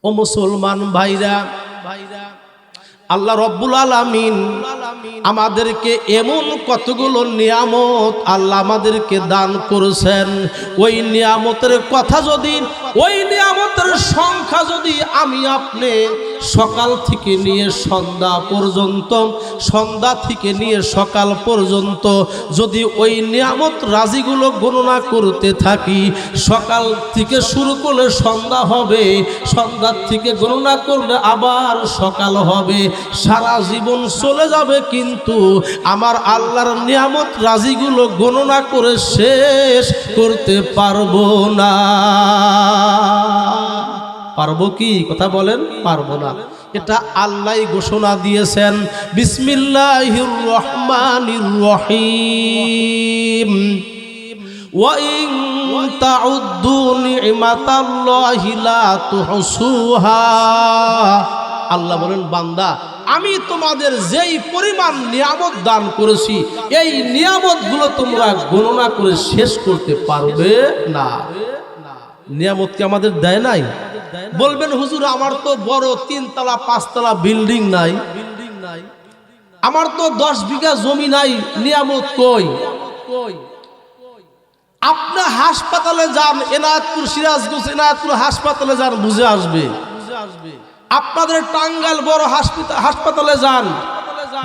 ও মুসলমান ভাইরা, আল্লাহ রব্বুল আলামিন আমাদেরকে এমন কতগুলো নিয়ামত আল্লাহ আমাদেরকে দান করেছেন। ওই নিয়ামতের কথা যদি, ওই নিয়ামতের সংখ্যা যদি আমি আপনি সকাল থেকে নিয়ে সন্ধ্যা পর্যন্ত, সন্ধ্যা থেকে নিয়ে সকাল পর্যন্ত যদি ওই নিয়ামত রাজিগুলো গণনা করতে থাকি, সকাল থেকে শুরু করলে সন্ধ্যা হবে, সন্ধ্যা থেকে গণনা করলে আবার সকাল হবে, সারা জীবন চলে যাবে, কিন্তু আমার আল্লাহর নিয়ামত রাজিগুলো গণনা করে শেষ করতে পারবো না। পারবো কি? কথা বলেন, পারবো না। এটা আল্লাহই ঘোষণা দিয়েছেন। বিসমিল্লাহির রহমানির রহিম। ওয়া ইন তাউদ্দু নি'মাতাল্লাহি লা তুহসুহা। আল্লাহ বলেন, বান্দা আমি তোমাদের যেই পরিমাণ নিয়ামত দান করেছি, এই নিয়ামতগুলো তোমরা গণনা করে শেষ করতে পারবে না। নিয়ামত কি আমাদের দেয় নাই? বলবেন হুজুর আমার তো বড় 3 তলা 5 তলা বিল্ডিং নাই, আমার তো 10 বিঘা জমি নাই, নিয়ামত কই? আপনি হাসপাতালে যান, এনায়েতপুর সিরাজগঞ্জ এনায়েতপুর হাসপাতালে যান, বুঝে আসবে। আপনাদের টাঙ্গাইল বড় হাসপাতালে যান,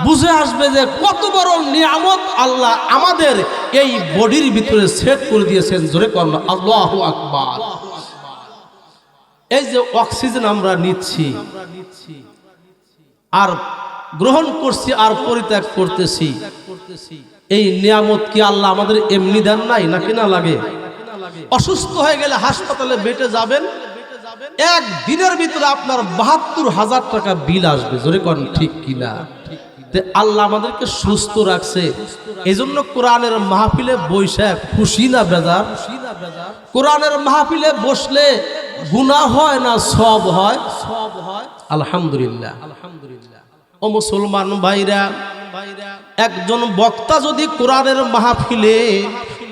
বুঝে আসবে যে কত বড় নিয়ামত আল্লাহ আমাদের এই বডির ভিতরে সেট করে দিয়েছেন। জোরে কোন আল্লাহু আকবার। এই যে অক্সিজেন আমরা নিচ্ছি আর গ্রহণ করছি আর পরিত্যাগ করতেছি, এই নিয়ামত কি আল্লাহ আমাদের এমনি দেন নাই, নাকি না লাগে? অসুস্থ হয়ে গেলে হাসপাতালে বেটে যাবেন, এক দিনের ভিতরে আপনার ৭২,০০০ টাকা বিল আসবে। জোরে কোন ঠিক কিনা? আল্লাহ আমাদেরকে সুস্থ রাখছে। এজন্য কোরআনের মাহফিলে বসে খুশি না বেজার? কোরআনের মাহফিলে বসলে গুনাহ হয় না সওয়াব হয়? আলহামদুলিল্লাহ। ও মুসলমান ভাইরা, একজন বক্তা যদি কোরআনের মাহফিলে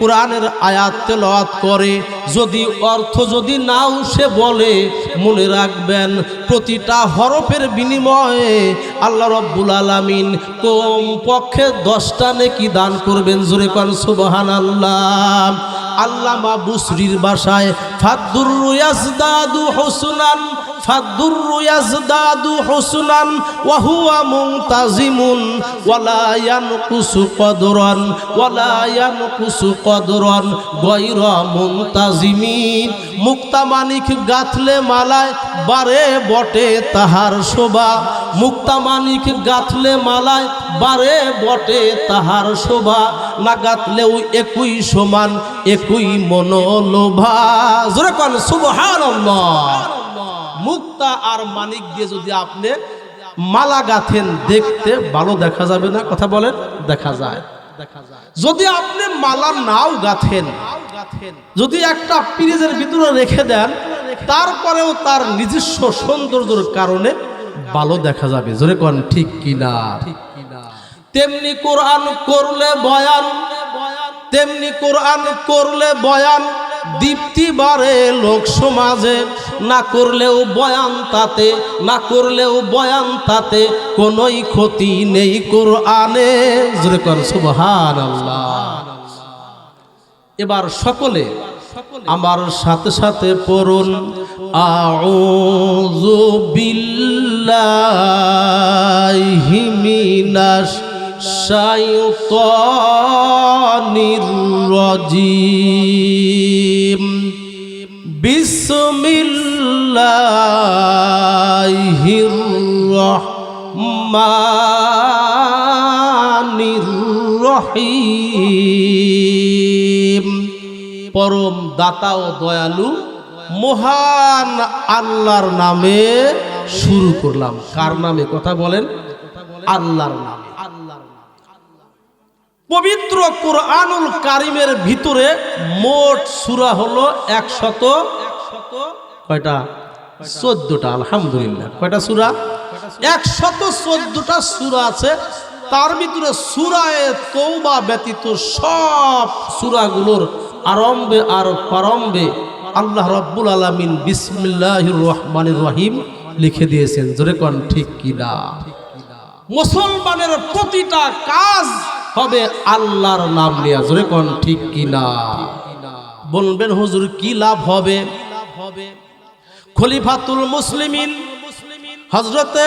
কোরআনের আয়াত তেলাওয়াত করে, যদি অর্থ যদি নাও সে বলে, মনে রাখবেন প্রতিটা হরফের বিনিময়ে আল্লাহ রব্বুল আলামিন কম পক্ষে 10টা নেকি দান করবেন। জোরে কোন সুবহানাল্লাহ। আল্লামা বুসরির ভাষায় ফাদুররু ইয়াজদাদু হুসনান, ফাদুররু ইয়াজদাদু হুসনান ওয়া হুয়া মুনতাজিমুন ওয়ালা ইয়ানকুসু কদরান, ওয়ালা ইয়ানকুসু কদরান গায়রা মুনতাজিমিন। মুক্তা মানিক গাথলে মালায় বারে বটে তাহার শোভা, মুক্তা মানিক গাথলে মালায় বারে বটে তাহার শোভা, না গাথলেও একই সমান একই মনোলোভা। জোরে কোন সুবহানাল্লাহ। মুক্তা আর মানিক দিয়ে যদি আপনি মালা গাথেন, দেখতে ভালো দেখা যাবে না? কথা বলেন, দেখা যায়। যদি আপনি মালা নাও গাথেন, যদি একটা পিরিজের ভিতরে রেখে দেন, তারপরেও তার নিজস্ব সৌন্দর্যের কারণে ভালো দেখা যাবে। জোরে কোন ঠিক কিনা? তেমনি কোরআন করলে বয়ান, তেমনি কোরআন করলে বয়ান দীপ্তি বাড়ে লোক সমাজে, না করলেও বয়ান তাতে, না করলেও বয়ান তাতে কোনোই ক্ষতি নেই কোরআনে। জোরে কোন সুবহানাল্লাহ। এবার সকলে আমার সাথে সাথে পড়ুন, আউযু বিল্লাহি মিনাশ শাইতানির রাজিম। বিসমিল্লাহির রহমানির রহিম। পরম দাতা ও দয়ালু মহান আল্লাহর নামে শুরু করলাম। কার নামে? কথা বলেন, আল্লাহর নামে। পবিত্র কোরআনুল কারিমের ভিতরে মোট সূরা হলো 100 কয়টা? 14টা। আলহামদুলিল্লাহ। কয়টা সূরা? 114টা সূরা আছে। তার ভিতরে সূরায়ে তওবা ব্যতীত সব সূরাগুলোর আরম্ভে আর প্রারম্ভে আল্লাহ রাব্বুল আলামিন বিসমিল্লাহির রহমানির রহিম লিখে দিয়েছেন। জোরে কোন ঠিক কিনা? মুসলমানের প্রতিটা কাজ হবে আল্লাহর নাম নিয়ে। জোরে কোন ঠিক কিনা? বলবেন হুজুর কি লাভ হবে? খলিফাতুল মুসলিমিন হযরতে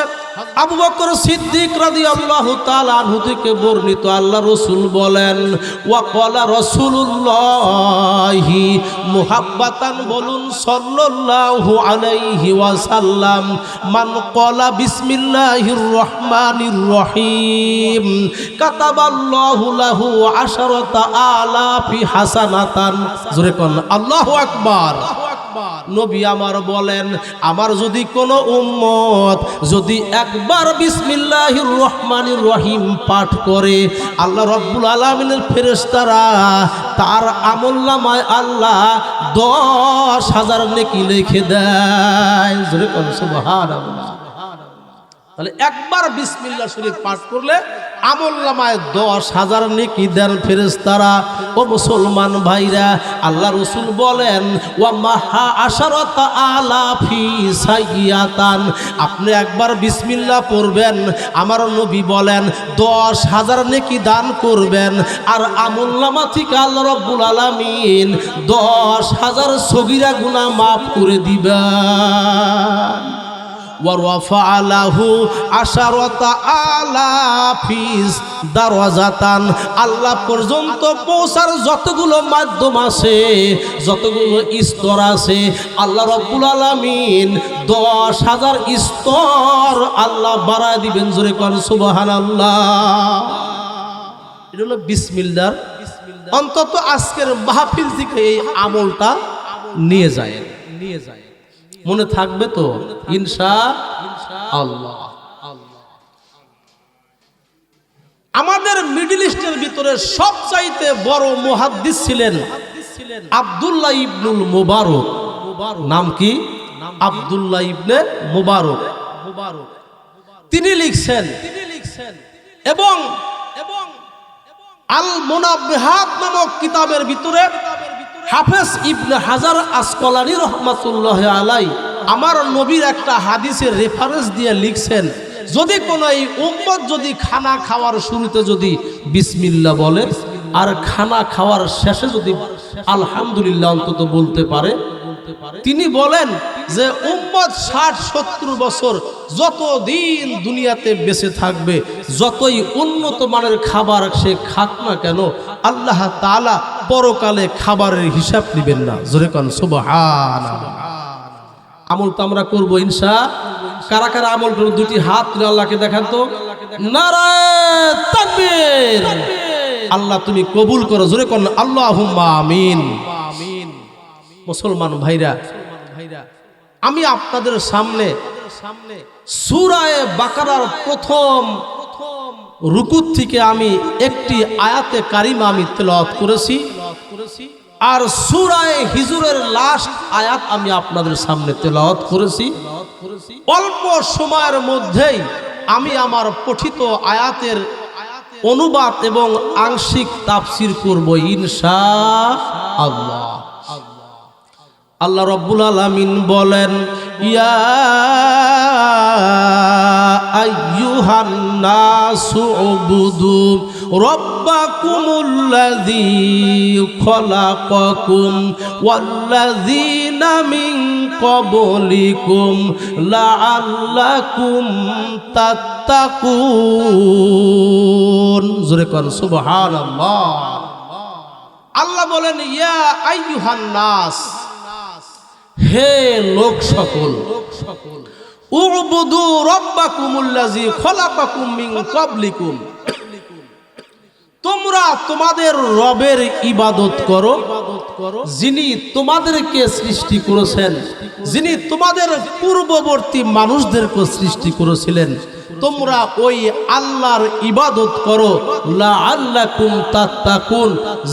আবু বকর সিদ্দিক রাদিয়াল্লাহু তাআলা আনহু থেকে বর্ণিত, আল্লাহ রাসূল বলেন, ওয়া ক্বালা রাসূলুল্লাহি মুহাব্বাতান, বলুন সাল্লাল্লাহু আলাইহি ওয়াসাল্লাম, মান ক্বালা বিসমিল্লাহির রহমানির রহিম কাতাবাল্লাহু লাহু আশারাতা আলাফি হাসানাতান। জোরে কোন আল্লাহু আকবার। নবী আমার বলেন, আমার যদি কোনো উম্মত যদি একবার বিসমিল্লাহির রহমানির রহিম পাঠ করে, আল্লাহ রাব্বুল আলামিনের ফেরেশতারা তার আমলনামায় আল্লাহ 10,000 নেকি লিখে দেয়। জোরে কোন সুবহানাল্লাহ। তাহলে একবার বিসমিল্লাহ শরীফ পাঠ করলে আমলনামায় 10,000 নেকি দেন ফেরেশতারা। ও মুসলমান ভাইরা, আল্লাহ রাসূল বলেন, ওয়া মাহা আশারাতা আলাফি সাইয়্যাতান, আপনি একবার বিসমিল্লাহ পড়বেন, আমার নবী বলেন 10,000 নেকি দান করবেন, আর আমলনামা থেকে আল্লাহ রাব্বুল আলামিন 10,000 সগীরা গুনাহ মাফ করে দিবেন। ওয়ারফা লাহু আশারাতা আলাফিস দারাজাতান, আল্লাহ পর্যন্ত পৌঁছার যতগুলো মাধ্যম আছে, যতগুলো স্তর আছে, আল্লাহ রাব্বুল আলামিন 10,000 স্তর আল্লাহ বাড়ায় দিবেন। জোরে কোন সুবহানাল্লাহ। এটা হলো বিসমিল্লাহ। অন্তত আজকের মাহফিল থেকে এই আমলটা নিয়ে যায়। মনে থাকবে তো ইনশাআল্লাহ। আমাদের মিডল ইস্টের ভিতরে সবচাইতে বড় মুহাদ্দিস ছিলেন আব্দুল্লাহ ইবনুল মুবারক। নাম কি? আব্দুল্লাহ ইবনে মুবারক। তিনি লিখছেন এবং আল মুনাব্বিহাত নামক কিতাবের ভিতরে হাফেজ ইবনে হাজার আসকালানী রহমাতুল্লাহ আলাইহি আমার নবীর একটা হাদিসের রেফারেন্স দিয়ে লিখছেন, যদি কোনো এই উম্মত যদি খানা খাওয়ার শুরুতে যদি বিসমিল্লাহ বলে আর খানা খাওয়ার শেষে যদি আলহামদুলিল্লাহ অন্তত বলতে পারে, তিনি বলেন যে উম্মত 60-70 বছর যতদিন দুনিয়াতে বেঁচে থাকবে, যতই উন্নত মানের খাবার সে খাক না কেন, আল্লাহ তাআলা পরকালে খাবারের হিসাব নেবেন না। জোরে কোন সুবহানাল্লাহ। আমল তো আমরা করবো ইনশাআল্লাহ। কারা কারা আমল করবো? দুটি হাত তুলে আল্লাহকে দেখান তো। নারায়ে তাকবীর। আল্লাহ তুমি কবুল করো। জোরে কোন আল্লাহুম্মা আমিন। মুসলমান ভাইরা, আমি আপনাদের সামনে সূরা বাকারার প্রথম রুকু থেকে আমি একটি আয়াতে কারিমা আমি তেলাওয়াত করেছি, আর সূরা হিজরের লাস্ট আয়াত আমি আপনাদের সামনে তেলাওয়াত করেছি। অল্প সময়ের মধ্যেই আমি আমার পঠিত আয়াতের অনুবাদ এবং আংশিক তাফসীর করব ইনশাআল্লাহ। আল্লাহ রাব্বুল আলামিন বলেন, ইয়া আইয়ুহান নাসু উবুদু রাব্বাকুমুল্লাযী খালাকাকুম ওয়াল্লাযীনা মিন ক্বাবলিকুম লাআল্লাকুম তাত্তাকুন। জোরে কোন সুবহানাল্লাহ। আল্লাহ বলেন, ইয়া আইয়ুহান নাস, হে লোক সকল, উবুদু রাব্বাকুমুল্লাযী খালাকাকুম মিন ক্বাবলিকুম, তোমরা তোমাদের রবের ইবাদত করো, যিনি তোমাদেরকে সৃষ্টি করেছেন, যিনি তোমাদের পূর্ববর্তী মানুষদেরকে সৃষ্টি করেছিলেন। তোমরা ওই আল্লাহর ইবাদত করো, লাআল্লাকুম তাত্তাকুন,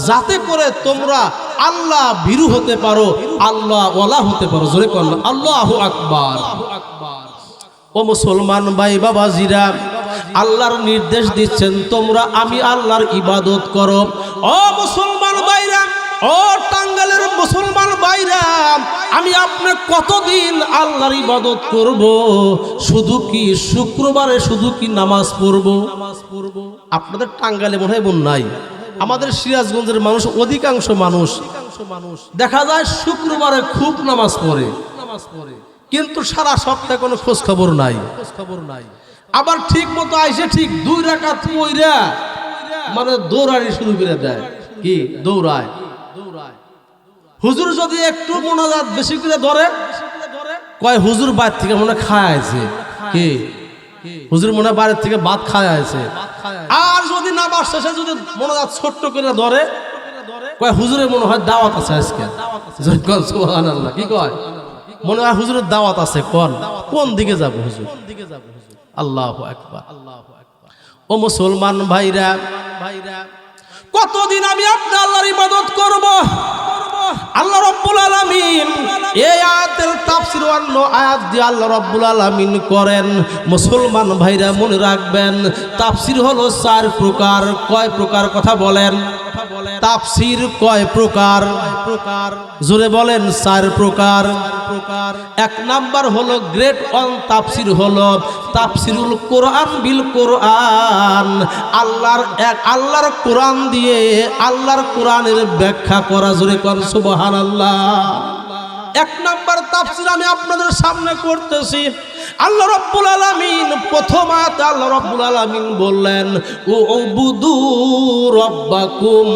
যাতে করে তোমরা আল্লাহ ভীরু হতে পারো, আল্লাহ ওয়ালা হতে পারো। জোরে কোন আল্লাহু আকবার। ও মুসলমান ভাই বাবাজিরা, আল্লাহর নির্দেশ দিচ্ছেন তোমরা আমি আল্লাহর ইবাদত করো। ও মুসলমান ভাইরা, ও টাঙ্গাইলের মুসলমান ভাইরা, আমি আপনি কতদিন আল্লাহর ইবাদত করব? শুধু কি শুক্রবারে শুধু কি নামাজ পড়ব? আপনাদের টাঙ্গাইলে মনে হয় বোন নাই, আমাদের সিরাজগঞ্জের মানুষ অধিকাংশ মানুষ দেখা যায় শুক্রবারে খুব নামাজ পড়ে, কিন্তু সারা সপ্তাহে কোনো খোঁজ খবর নাই। আবার ঠিক মতো আইসে ঠিক 2 রাকাত পইরা মানে দৌড়ানি শুরু করে দেয়। কি দৌড়ায়? হুজুর যদি একটু মোনাজাত বেশি করে ধরে, কয় হুজুর বাইরে থেকে মনে খায় আছে। কি হুজুর মনে বাইরে থেকে ভাত খায় আছে। আর যদি নামাজ শেষে যদি মোনাজাত ছোট্ট করে ধরে, কয় হুজুরের মনে হয় দাওয়াত আছে আজকে। সুবহানাল্লাহ। কি কয়? মনে হয় হুজুরের দাওয়াত আছে। কোন দিকে যাব হুজুর? আল্লাহু আকবার। ও মুসলমান ভাইরা, কতদিন আমি আপনার আল্লাহর ইবাদত করব? আল্লাহ রাব্বুল আলামিন এই আয়াতের তাফসীর অন্য আয়াত দিয়ে আল্লাহ রাব্বুল আলামিন করেন। মুসলমান ভাইরা মনে রাখবেন, তাফসীর হলো 4 প্রকার। কয় প্রকার কথা বলেন? তাফসীর কয় প্রকার? জোরে বলেন 4 প্রকার। 1 নাম্বার হলো গ্রেড 1 তাফসীর হলো তাফসীরুল কোরআন বিল কোরআন। আল্লাহর কোরআন দিয়ে আল্লাহর কোরআনের ব্যাখ্যা করা। জোরে কোন সুবহানাল্লাহ। 1 নাম্বার তাফসীর আমি আপনাদের সামনে করতেছি। আল্লাহ রাব্বুল আলামিন প্রথম আয়াতে আল্লাহ রাব্বুল আলামিন বললেন, উবুদু রাব্বাকুম,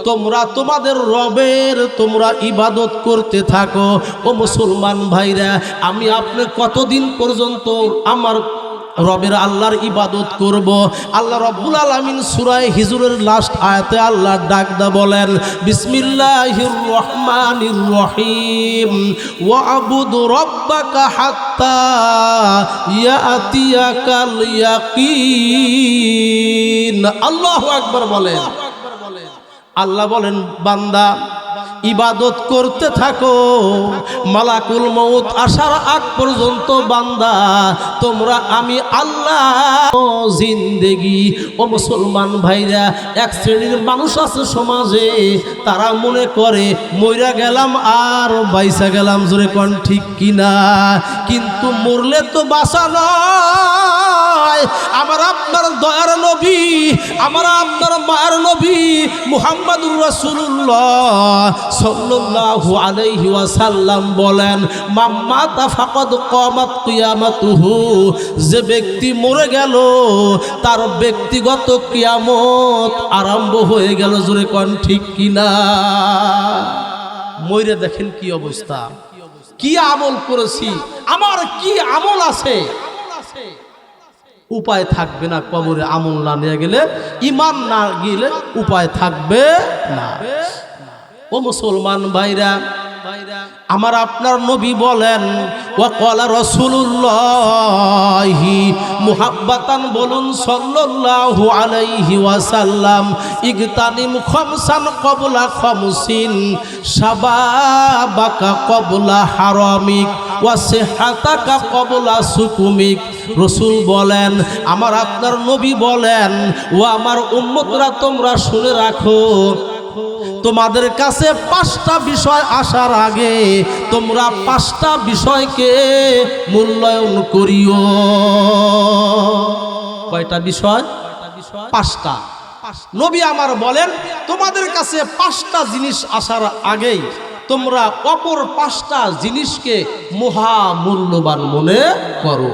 তোমরা তোমাদের রবের তোমরা ইবাদত করতে থাকো। ও মুসলমান ভাইরা, আমি আপনি কতদিন পর্যন্ত আমার রবের আল্লাহর ইবাদত করব? আল্লাহ রাব্বুল আলামিন সূরা হিজরের লাস্ট আয়াতে আল্লাহ ডাকদা বলেন, বিসমিল্লাহির রহমানির রহিম, ওয়াবুদ রাব্বাকা হাত্তা ইয়াতিয়াকাল ইয়াকিন। আল্লাহু আকবার বলেন। আল্লাহ বলেন, বান্দা ইবাদত করতে থাকো, মালাকুল মউত আসার আগ পর্যন্ত বান্দা তোমরা আমি আল্লাহ জিন্দেগি। ও মুসলমান ভাইরা, 1 শ্রেণীর মানুষ আছে সমাজে, তারা মনে করে মইরা গেলাম আর বাইসা গেলাম। জোরে কোন ঠিক কিনা? কিন্তু মরলে তো বাঁচা নয়। আমার আপনার দয়ার নবী, আমার আপনার মায়ের নবী মুহাম্মাদুর রাসূলুল্লাহ সাল্লাল্লাহু আলাইহি ওয়াসাল্লাম বলেন, মাম্মাতা ফাকাদ কামাত কিয়ামাতুহু, যে ব্যক্তি মরে গেল তার ব্যক্তিগত কিয়ামত আরম্ভ হয়ে গেল। জোরে কোন ঠিক কিনা? মইরে দেখেন কি অবস্থা, কি আমল করেছি, আমার কি আমল আছে। উপায় থাকবে না কবরে আমল না নিয়ে গেলে, ঈমান না গেলে উপায় থাকবে না। ও মুসলমান ভাইরা, আমার আপনার নবী বলেন, ওয়াকালা রাসূলুল্লাহি মুহাব্বাতান বলুন সাল্লাল্লাহু আলাইহি ওয়াসাল্লাম, ইগতানিম খামসান ক্বাবলা খামসিন, শাবাবাকা ক্বাবলা হারামিক ওয়া সিহহাতাকা ক্বাবলা সুকুমিক। রাসূল বলেন, আমার আপনার নবী বলেন, ও আমার উম্মতরা তোমরা শুনে রাখো, তোমাদের কাছে 5টা বিষয় আসার আগে তোমরা 5টা বিষয়কে মূল্যায়ন করিও। কয়টা বিষয়? 5টা। নবী আমার বলেন, তোমাদের কাছে 5টা জিনিস আসার আগেই তোমরা অপর 5টা জিনিসকে মহা মূল্যবান মনে করো।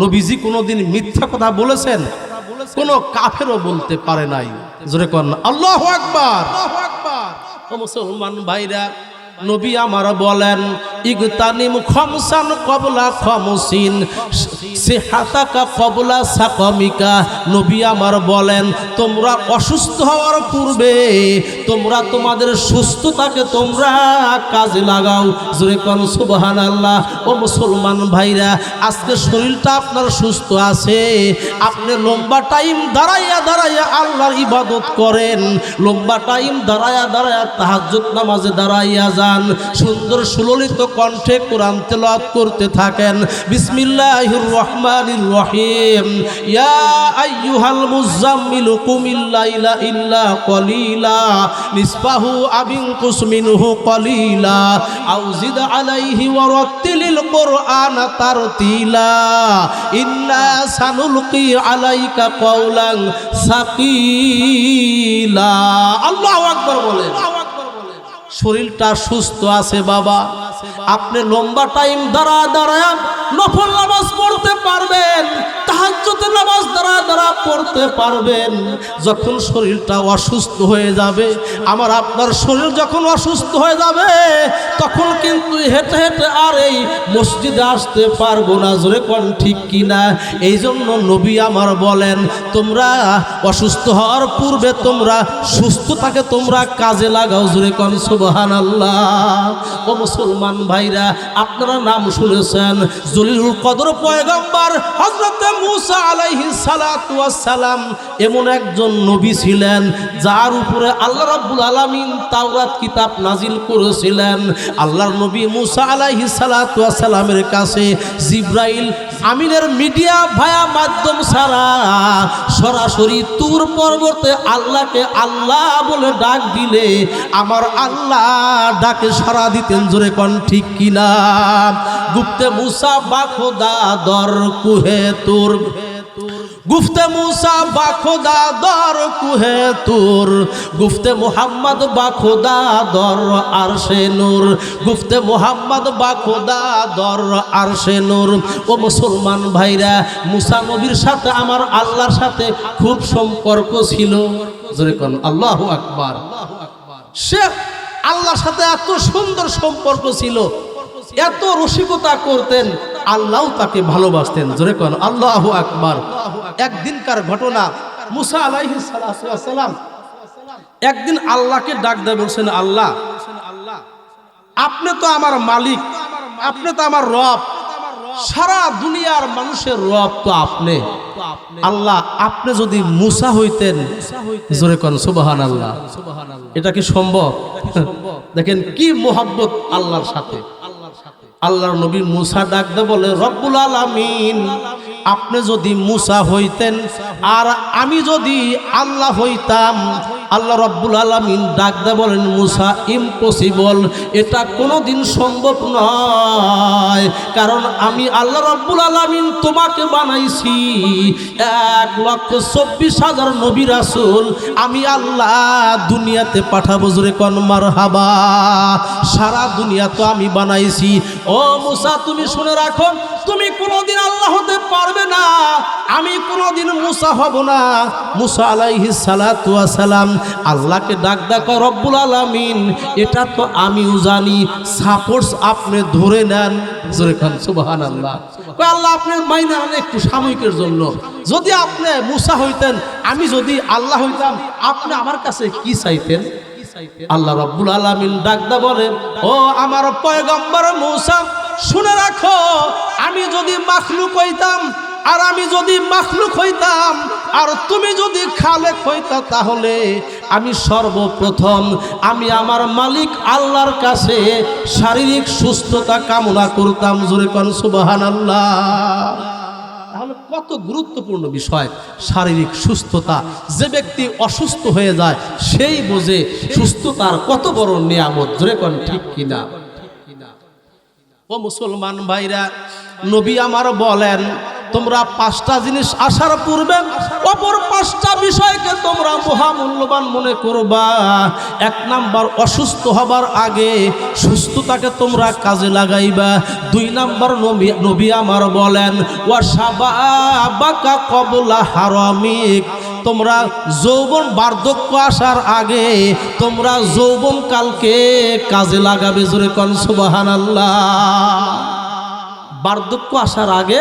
নবীজি কোনোদিন মিথ্যা কথা বলেছেন? কোন কাফেরও বলতে পারে নাই। জোরে কোন আল্লাহু আকবার। ও মুসলমান ভাইরা, নবী আমার বলেন, ইগতানিম খামসান ক্বাবলা খামসিন, সিহহাতাকা ক্বাবলা সাকামিকা। নবী আমার বলেন, তোমরা অসুস্থ হওয়ার পূর্বে তোমরা তোমাদের সুস্থতাকে তোমরা কাজে লাগাও। জোরে কোন সুবহানাল্লাহ। ও মুসলমান ভাইরা, আজকে শরীরটা আপনার সুস্থ আছে, আপনি লম্বা টাইম দাঁড়াইয়া দাঁড়াইয়া আল্লাহর ইবাদত করেন, লম্বা টাইম দাঁড়াইয়া দাঁড়াইয়া তাহাজ্জুদ নামাজে দাঁড়াইয়া যান, সুন্দর সুললিত কণ্ঠে কোরআন তেলাওয়াত করতে থাকেন। বিসমিল্লাহির রহমানির রহিম। ইয়া আইয়ুহাল মুযাম্মিলু কুমিল লাইলা ইল্লা কলিলা নিসফাহু আবিনকুস মিনহু কলিলা আও জিদ আলাইহি ওয়া রাত্তিলিল কুরআনা তারতিলা ইন্না সানুলকি আলাইকা কওলান সাকিলা। আল্লাহু আকবার বলেন। শরীরটা সুস্থ আছে বাবা, আপনি লম্বা টাইম দাঁড়ায় নফল নামাজ পড়তে পারবেন, তাহাজ্জুদের নামাজ দাঁড়া পড়তে পারবেন। যখন শরীরটা অসুস্থ হয়ে যাবে, আমার আপনার শরীর যখন অসুস্থ হয়ে যাবে, তখন কিন্তু হেঁটে হেঁটে আর এই মসজিদে আসতে পারবো না। জোরে কোন ঠিক কিনা? এই জন্য নবী আমার বলেন, তোমরা অসুস্থ হওয়ার পূর্বে তোমরা সুস্থতাকে তোমরা কাজে লাগাও। জোরে কোন সুবহানাল্লাহ। ও মুসলমান ভাইরা, আপনারা নাম শুনেছেন জলিলুল কদর পয়গম্বর হযরত মূসা আলাইহিস সালাতু ওয়াস সালাম এমন একজন নবী ছিলেন যার উপরে আল্লাহ রাব্বুল আলামিন তাওরাত কিতাব নাজিল করেছিলেন। আল্লাহর নবী মূসা আলাইহিস সালাতু ওয়াস সালামের কাছে জিবরাইল আমিনের মিডিয়া ভায়া মাধ্যম ছাড়া সরাসরি তুর পর্বতে আল্লাহকে আল্লাহ বলে ডাক দিলে আমার আল্লাহ ডাকে সাড়া দিতেন। জোরে কোন ঠিক কিনা? গুপ্তে মূসা বা খোদা দর কুহে তুর, গুফতে মূসা বা খোদা দর কুহে তুর, গুফতে মুহাম্মদ বা খোদা দর আরশে নূর, গুফতে মুহাম্মদ বা খোদা দর আরশে নূর। ও মুসলমান ভাইরা, মূসা নবীর সাথে আমার আল্লাহর সাথে খুব সম্পর্ক ছিল। জোরে কোন আল্লাহু আকবার। সে আল্লাহর সাথে এত সুন্দর সম্পর্ক ছিল, এত রসিকতা করতেন, আল্লাহ তাকে ভালোবাসতেন। জোরে কোন আল্লাহু আকবার। একদিনকার ঘটনা, মূসা আলাইহিস সালাম একদিন আল্লাহকে ডাক দিয়ে বলছেন, আল্লাহ আপনি তো আমার মালিক, আপনি তো আমার রব, সারা দুনিয়ার মানুষের রব তো আপনি। আল্লাহ আপনি যদি মূসা হইতেন, জোরে কোন সুবহানাল্লাহ। এটা কি সম্ভব? দেখেন কি মোহাব্বত আল্লাহর সাথে। আল্লাহর নবী মূসা ডাক দিয়ে বলে, রব্বুল আলামিন আপনি যদি মূসা হইতেন আর আমি যদি আল্লাহ হইতাম। আল্লাহ রব্বুল আলামিন ডাক দিয়ে বলেন, মূসা ইম্পসিবল, এটা কোনোদিন সম্ভব নয়, কারণ আমি আল্লাহ রব্বুল আলামিন তোমাকে বানাইছি 1,24,000 নবী রাসূল আমি আল্লাহ দুনিয়াতে পাঠাবো। জোরে কোন মারহাবা। সারা দুনিয়া তো আমি বানাইছি। ও মূসা তুমি শুনে রাখো, তুমি কোনোদিন আল্লাহ হতে পারবে না, আমি কোনোদিন মূসা হব না। মূসা আলাইহিস সালাতু ওয়াস সালাম আল্লাহকে ডাক ডাক, রব্বুল আলামিন এটা তো আমিও জানি, সাপোর্টস আপনি ধরে নেন। জোরে কোন সুবহানাল্লাহ। আল্লাহ আপনি মাইনা নেন একটু সাময়িকের জন্য। যদি আপনি মূসা হইতেন, আমি যদি আল্লাহ হইতাম, আপনি আমার কাছে কি চাইতেন? আল্লাহ রাব্বুল আলামিন ডাকদা বলেন, ও আমার পয়গম্বর মূসা শুনে রাখো, আমি যদি মাখলুক হইতাম আর আমি যদি মাখলুক হইতাম আর তুমি যদি খালেক হইতা, তাহলে আমি সর্বপ্রথম আমি আমার মালিক আল্লাহর কাছে শারীরিক সুস্থতা কামনা করতাম। জোরে কোন সুবহানাল্লাহ। তাহলে কত গুরুত্বপূর্ণ বিষয় শারীরিক সুস্থতা। যে ব্যক্তি অসুস্থ হয়ে যায় সেই বোঝে সুস্থতার কত বড় নিয়ামত। জোরে কোন ঠিক কিনা? ও মুসলমান ভাইরা, নবী আমার বলেন, তোমরা 5টা জিনিস আসার পূর্বে অপর 5টা বিষয়কে তোমরা মহামূল্যবান মনে করবা। 1 নাম্বার, অসুস্থ হবার আগে সুস্থতাকে তোমরা কাজে লাগাইবা। 2 নাম্বার, নবী আমার বলেন, ওয়া শাবাবাকা ক্বাবলা হারামিক, তোমরা যৌবন বার্ধক্য আসার আগে তোমরা যৌবন কালকে কাজে লাগাবে। জোরে কোন সুবহানাল্লাহ। বার্ধক্য আসার আগে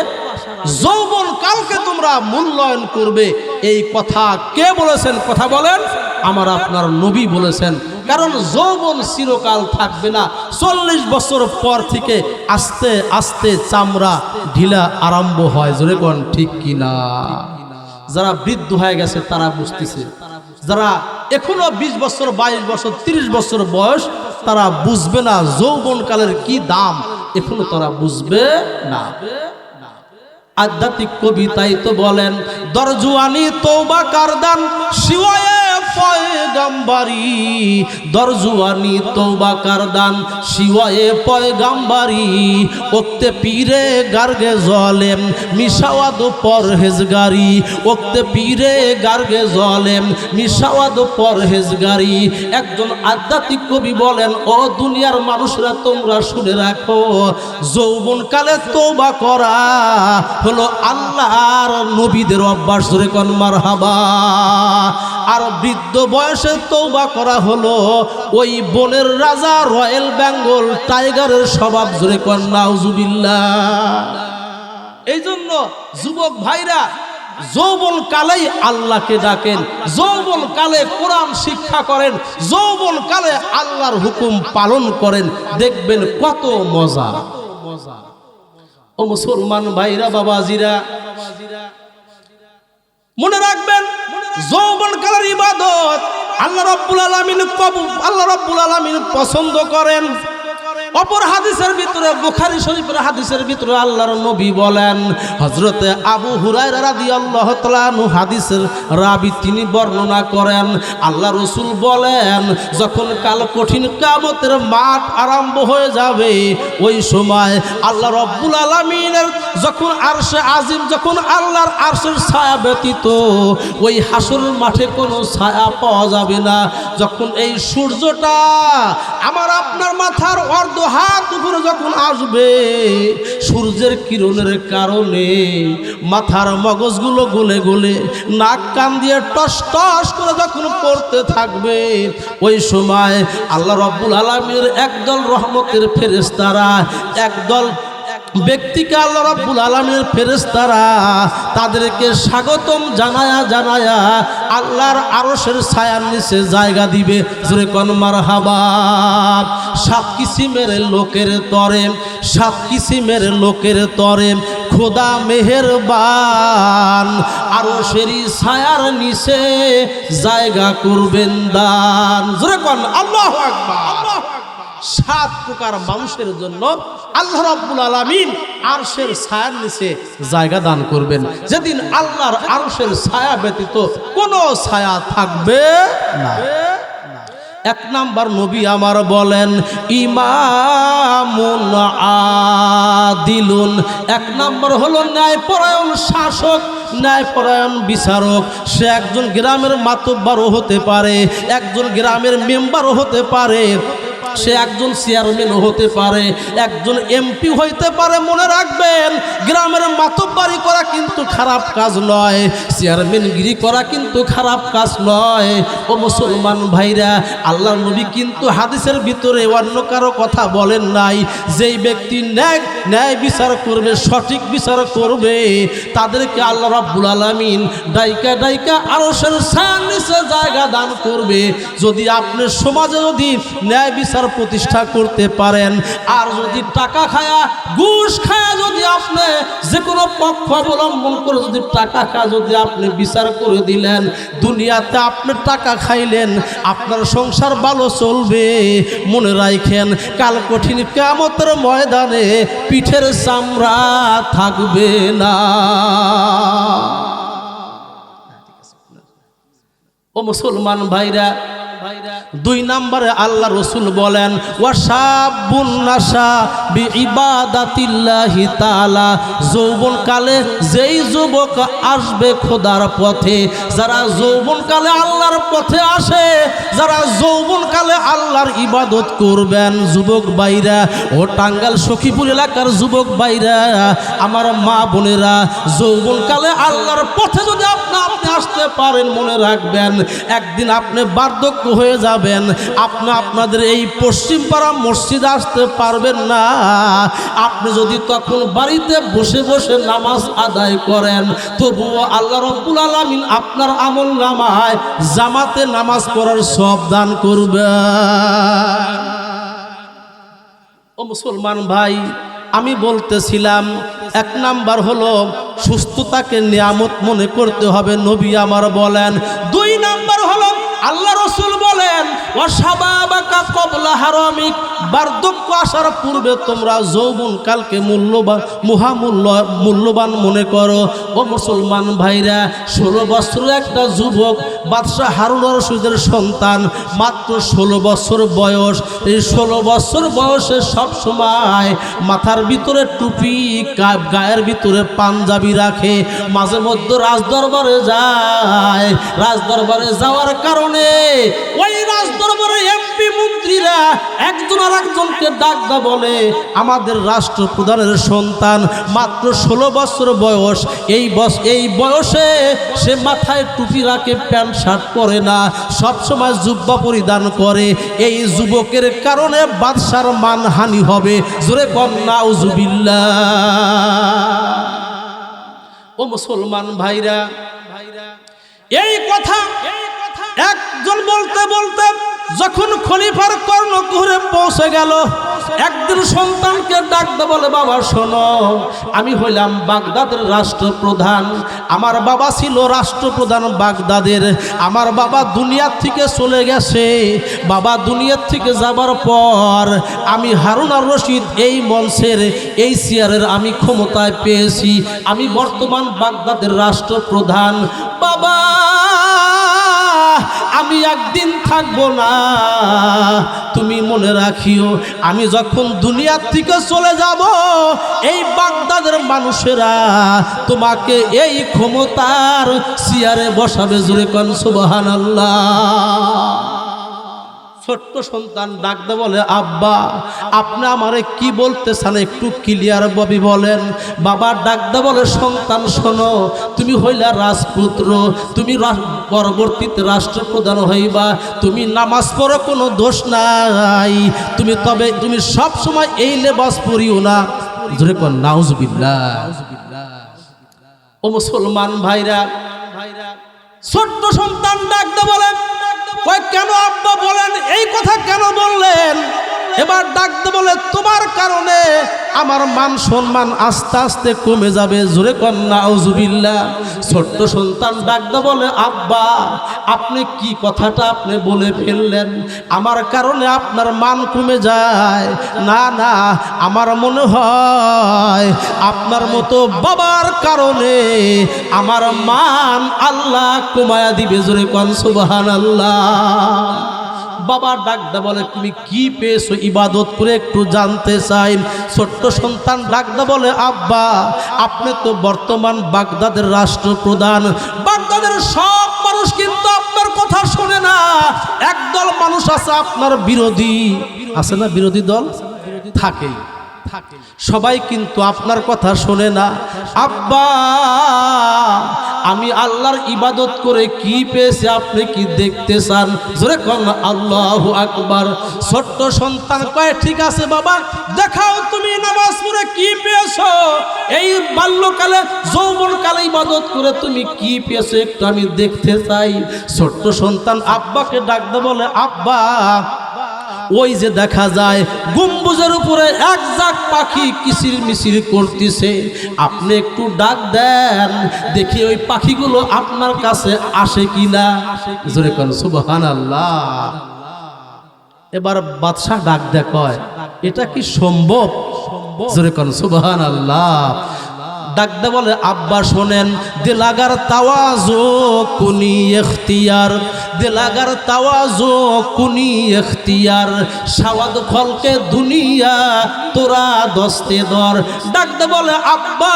যৌবন কালকে তোমরা মূল্যায়ন করবে। এই কথা কে বলেছেন? কথা বলেন, আমার আপনার নবী বলেছেন। কারণ যৌবন চিরকাল থাকবে না, 40 বছর পর থেকে আস্তে আস্তে চামড়া ঢিলা আরম্ভ হয়। জোরে কোন ঠিক কিনা? যারা বৃদ্ধ হয়ে গেছে তারা বুঝতেছে, যারা এখনো 20 বছর 22 বছর 30 বছর বয়স তারা বুঝবে না যৌবনকালের কি দাম, এখনো তারা বুঝবে না। আধ্যাত্মিক কবিতাই তো বলেন, দরজুয়ানি তওবা কারদান শিওয়ে পয়গাম্বারি, দরজুয়ানি তওবা কারদান শিওয়ে পয়গাম্বারি, ওক্তে পীরে গার্গে জলেম মিশাওয়াদ পরহেজগারি, ওক্তে পীরে গার্গে জলেম মিশাওয়াদ পরহেজগারি। একজন আধ্যাত্মিক কবি বলেন, ও দুনিয়ার মানুষরা তোমরা শুনে রাখো, যৌবনকালে তওবা করা হলো আল্লাহর নবীদের অভ্যাস, জোরে কোন মারহাবা। আর বৃদ্ধ বয়সে তওবা করা হলো ওই বনের রাজা রয়্যাল বেঙ্গল টাইগারের স্বভাব, জোরে কোন নাউজুবিল্লাহ। এই জন্য যুবক ভাইরা যৌবন কালেই আল্লাহকে ডাকেন, যৌবন কালে কোরআন শিক্ষা করেন, যৌবন কালে আল্লাহর হুকুম পালন করেন, দেখবেন কত মজা। ও মুসলমান ভাইরা, বাবাজিরা, মনে রাখবেন যৌবনকালের ইবাদত আল্লাহ রাব্বুল আলামিন পছন্দ করেন। অপর হাদিসের ভিতরে, বুখারী শরীফের হাদিসের ভিতরে আল্লাহর নবী বলেন, হযরতে আবু হুরায়রা রাদিয়াল্লাহু তাআলা আনহু হাদিসের রাবী, তিনি বর্ণনা করেন, আল্লাহ রাসূল বলেন, যখন কাল কঠিন কিয়ামতের মাঠ আরম্ভ হয়ে যাবে, ওই সময় আল্লাহ রাব্বুল আলামিনের যখন আরশে আজিম, যখন আল্লাহর আরশের ছায়া ব্যতীত ওই হাসরের মাঠে কোনো ছায়া পাওয়া যাবে না। যখন এই সূর্যটা আমার আপনার মাথার অর্ধ হাত উপরে যখন আসবে, সূর্যের কিরণের কারণে মাথার মগজগুলো গলে গলে নাক কান দিয়ে টস টস করে যখন পড়তে থাকবে, ওই সময় আল্লাহ রাব্বুল আলামিনের একদল রহমতের ফেরেশতারা, একদল ব্যক্তিকে আল্লাহ রাব্বুল আলামিনের ফেরেশতারা তাদেরকে স্বাগতম জানায়া জানায়া আল্লাহর আরশের ছায়ার নিচে জায়গা দিবে, জোরে কোন মারহাবা। 7 কিসিমের লোকের তরে, 7 কিসিমের লোকের তরে খোদা মেহেরবান, আরশের ছায়ার নিচে জায়গা করবেন দান, জোরে কোন আল্লাহু আকবার। 7 প্রকার মানুষের জন্য আল্লাহ রাব্বুল আলামিন আরশের ছায়ার নিচে জায়গা দান করবেন, যেদিন আল্লাহর আরশের ছায়া ব্যতীত কোনো ছায়া থাকবে না। 1 নাম্বার নবী আমার বলেন, ইমামুন আদিলুন। 1 নাম্বার হলো ন্যায়পরায়ণ শাসক, ন্যায়পরায়ণ বিচারক। সে একজন গ্রামের মাতব্বরও হতে পারে, একজন গ্রামের মেম্বারও হতে পারে, সে একজন চেয়ারম্যানও হতে পারে, একজন এমপি হইতে পারে। মনে রাখবেন, গ্রামের মাতব্বরি করা কিন্তু খারাপ কাজ নয়, চেয়ারম্যানগিরি করা কিন্তু খারাপ কাজ নয়। ও মুসলমান ভাইরা, আল্লাহর নবী কিন্তু হাদিসের ভিতরে অন্য কারো কথা বলেন নাই। যেই ব্যক্তি ন্যায় বিচার করবে, সঠিক বিচার করবে, তাদেরকে আল্লাহ রাব্বুল আলামিন ডাইকা ডাইকা আরশের ছায়ার নিচে জায়গা দান করবে। যদি আপনি সমাজে যদি ন্যায় বিচার প্রতিষ্ঠা করতে পারেন, আর যদি টাকা খায়া, ঘুষ খায়া যদি আপনি যে কোনো পক্ষ অবলম্বন করে যদি টাকা খায়া যদি আপনি বিচার করে দিলেন, দুনিয়াতে আপনি টাকা খাইলেন, আপনার সংসার ভালো চলবে। মনে রাখেন, কাল কঠিন কিয়ামতের ময়দানে পিঠের চামড়া থাকবে না। ও মুসলমান ভাইরা, 2 নম্বরে আল্লাহ রসুল বলেন, ওয়াশাবুন নাশা বিইবাদাতিল্লাহি তাআলা। যৌবনকালে যেই যুবক আসবে খোদার পথে, যারা যৌবনকালে আল্লাহর পথে আসে, যারা যৌবনকালে আল্লাহর ইবাদত করবেন, যুবক ভাইরা, ও টাঙ্গাইল সখীপুর এলাকার যুবক ভাইরা, আমার মা বোনেরা, যৌবনকালে আল্লাহর পথে যদি আপনি আসতে পারেন, মনে রাখবেন একদিন আপনি বার্ধক্য হয়ে যাবেন, আপনাদের এই পশ্চিম পাড়া মসজিদে আসতে পারবেন না। আপনি যদি তখন বাড়িতে বসে বসে নামাজ আদায় করেন, তবুও আল্লাহ রাব্বুল আলামিন আপনার আমলনামায় জামাতে নামাজ পড়ার সওয়াব দান করবেন। ও মুসলমান ভাই, আমি বলতেছিলাম 1 নাম্বার হলো সুস্থতাকে নিয়ামত মনে করতে হবে, নবী আমার বলেন। 2 নাম্বার হলো আল্লাহ রসুল বলেন, ওয়াশাবাবাকা ক্বাবলা হারামিক, বার্ধক্য আসার পূর্বে তোমরা যৌবন কালকে মূল্যবান মনে করো। ও মুসলমান ভাইরা, 16 বছরের একটা যুবক বাদশাহ হারুন আর রশিদের সন্তান, মাত্র 16 বছর বয়স। এই 16 বছর বয়সে সব সময় মাথার ভিতরে টুপি, গায়ের ভিতরে পাঞ্জাবি রাখে, মাঝে মধ্যে রাজদরবারে যায়। রাজদরবারে যাওয়ার কারণে ওই রাজদরবারে এমপি মন্ত্রীরা একজন আর একজনকে ডাকদা বলে, আমাদের রাষ্ট্রপ্রধানের সন্তান, মাত্র 16 বছর বয়স, এই বয়সে সে মাথায় টুপি রাখে, প্যান্ট শার্ট পরে না, সবসময় জুব্বা পরিধান করে। এই যুবকের কারণে বাদশার মানহানি হবে। জোরে কর নাউজুবিল্লাহ। ও মুসলমান ভাইরা, এই কথা একজন বলতে বলতে যখন খলিফার কর্ণকুহরে পৌঁছে গেল, একদিন সন্তানকে ডাকতে বলে, বাবা শোনো, আমি হইলাম বাগদাদের রাষ্ট্রপ্রধান। আমার বাবা ছিল রাষ্ট্রপ্রধান বাগদাদের। আমার বাবা দুনিয়ার থেকে চলে গেছে। বাবা দুনিয়ার থেকে যাবার পর আমি হারুন আর রশিদ এই মঞ্চের, এই চেয়ারের আমি ক্ষমতায় পেয়েছি। আমি বর্তমান বাগদাদের রাষ্ট্রপ্রধান। বাবা আমি একদিন থাকবো না, তুমি মনে রাখিও, আমি যখন দুনিয়ার থেকে চলে যাব, এই বাগদাদের মানুষেরা তোমাকে এই ক্ষমতার চেয়ারে বসাবে। জোরে কোন সুবহানাল্লাহ। ছোট্ট সন্তান ডাকতে বলে, আব্বা আপনি আমারে কি বলতেছেন একটু ক্লিয়ার ভাবে বলেন। বাবা ডাকতে বলে, সন্তান শোনো, তুমি হইলা রাজপুত্র, তুমি পরবর্তীতে রাষ্ট্রপ্রধান হইবা, তুমি নামাজ পড়ো কোনো দোষ নাই, তুমি সব সময় এই লেবাস পরিও না। জোরে কোন নাউজুবিল্লাহ। ও মুসলমান ভাইরা, ছোট্ট সন্তান ডাকতে বলেন, কেন আব্বা বলেন, এই কথা কেন বললেন? এবার ডাকতে বলে, তোমার কারণে আমার মান সম্মান আস্তে আস্তে কমে যাবে। জোরে কোন নাউজুবিল্লাহ। ছোট্ট সন্তান ডাকতে বলে, আব্বা আপনি কি কথাটা আপনি বলে ফেললেন, আমার কারণে আপনার মান কমে যায়? না না, আমার মনে হয় আপনার মতো বাবার কারণে আমার মান আল্লাহ কমায়া দিবে। জোরে কোন সুবহানাল্লাহ। বাবা ডাকদা বলে, তুমি কি পেয়েছো ইবাদত করে একটু জানতে চাই। ছোট্ট সন্তান ডাকদা বলে, আব্বা আপনি তো বর্তমান বাগদাদের রাষ্ট্রপ্রধান, বাগদাদের সব মানুষ কিন্তু আপনার কথা শোনে না। একদল মানুষ আছে আপনার বিরোধী, আছে না? বিরোধী দল থাকে, সবাই কিন্তু আপনার কথা শোনে না। আব্বা আমি আল্লাহর ইবাদত করে কি পেয়েছি আপনি কি দেখতে চান? জোরে কোন আল্লাহু আকবার। ছোট্ট সন্তান কয়, ঠিক আছে বাবা, দেখাও তুমি নামাজ পড়ে কি পেয়েছো, এই বাল্যকালে যৌবনকালে ইবাদত করে তুমি কি পেয়েছো একটু আমি দেখতে চাই। ছোট্ট সন্তান আব্বাকে ডাকতে বলে, আব্বা ওই যে দেখা যায় গম্বুজের উপরে এক ঝাঁক পাখি কিচির মিচির করতেছে, আপনি একটু ডাক দেন দেখি ওই পাখিগুলো আপনার কাছে আসে কিনা। জোরে কোন সুবহানাল্লাহ। এবার বাদশা ডাক দেয়, কয় এটা কি সম্ভব? জোরে কোন সুবহানাল্লাহ। ডাকতে বলে, আব্বা শোনেন, দিলাগার তাওয়াজু কুনি ইখতিয়ার, দিলাগার তাওয়াজু কুনি ইখতিয়ার, সাওয়াদ খলকে দুনিয়া তোরা দস্তে দর। ডাকতে বলে, আব্বা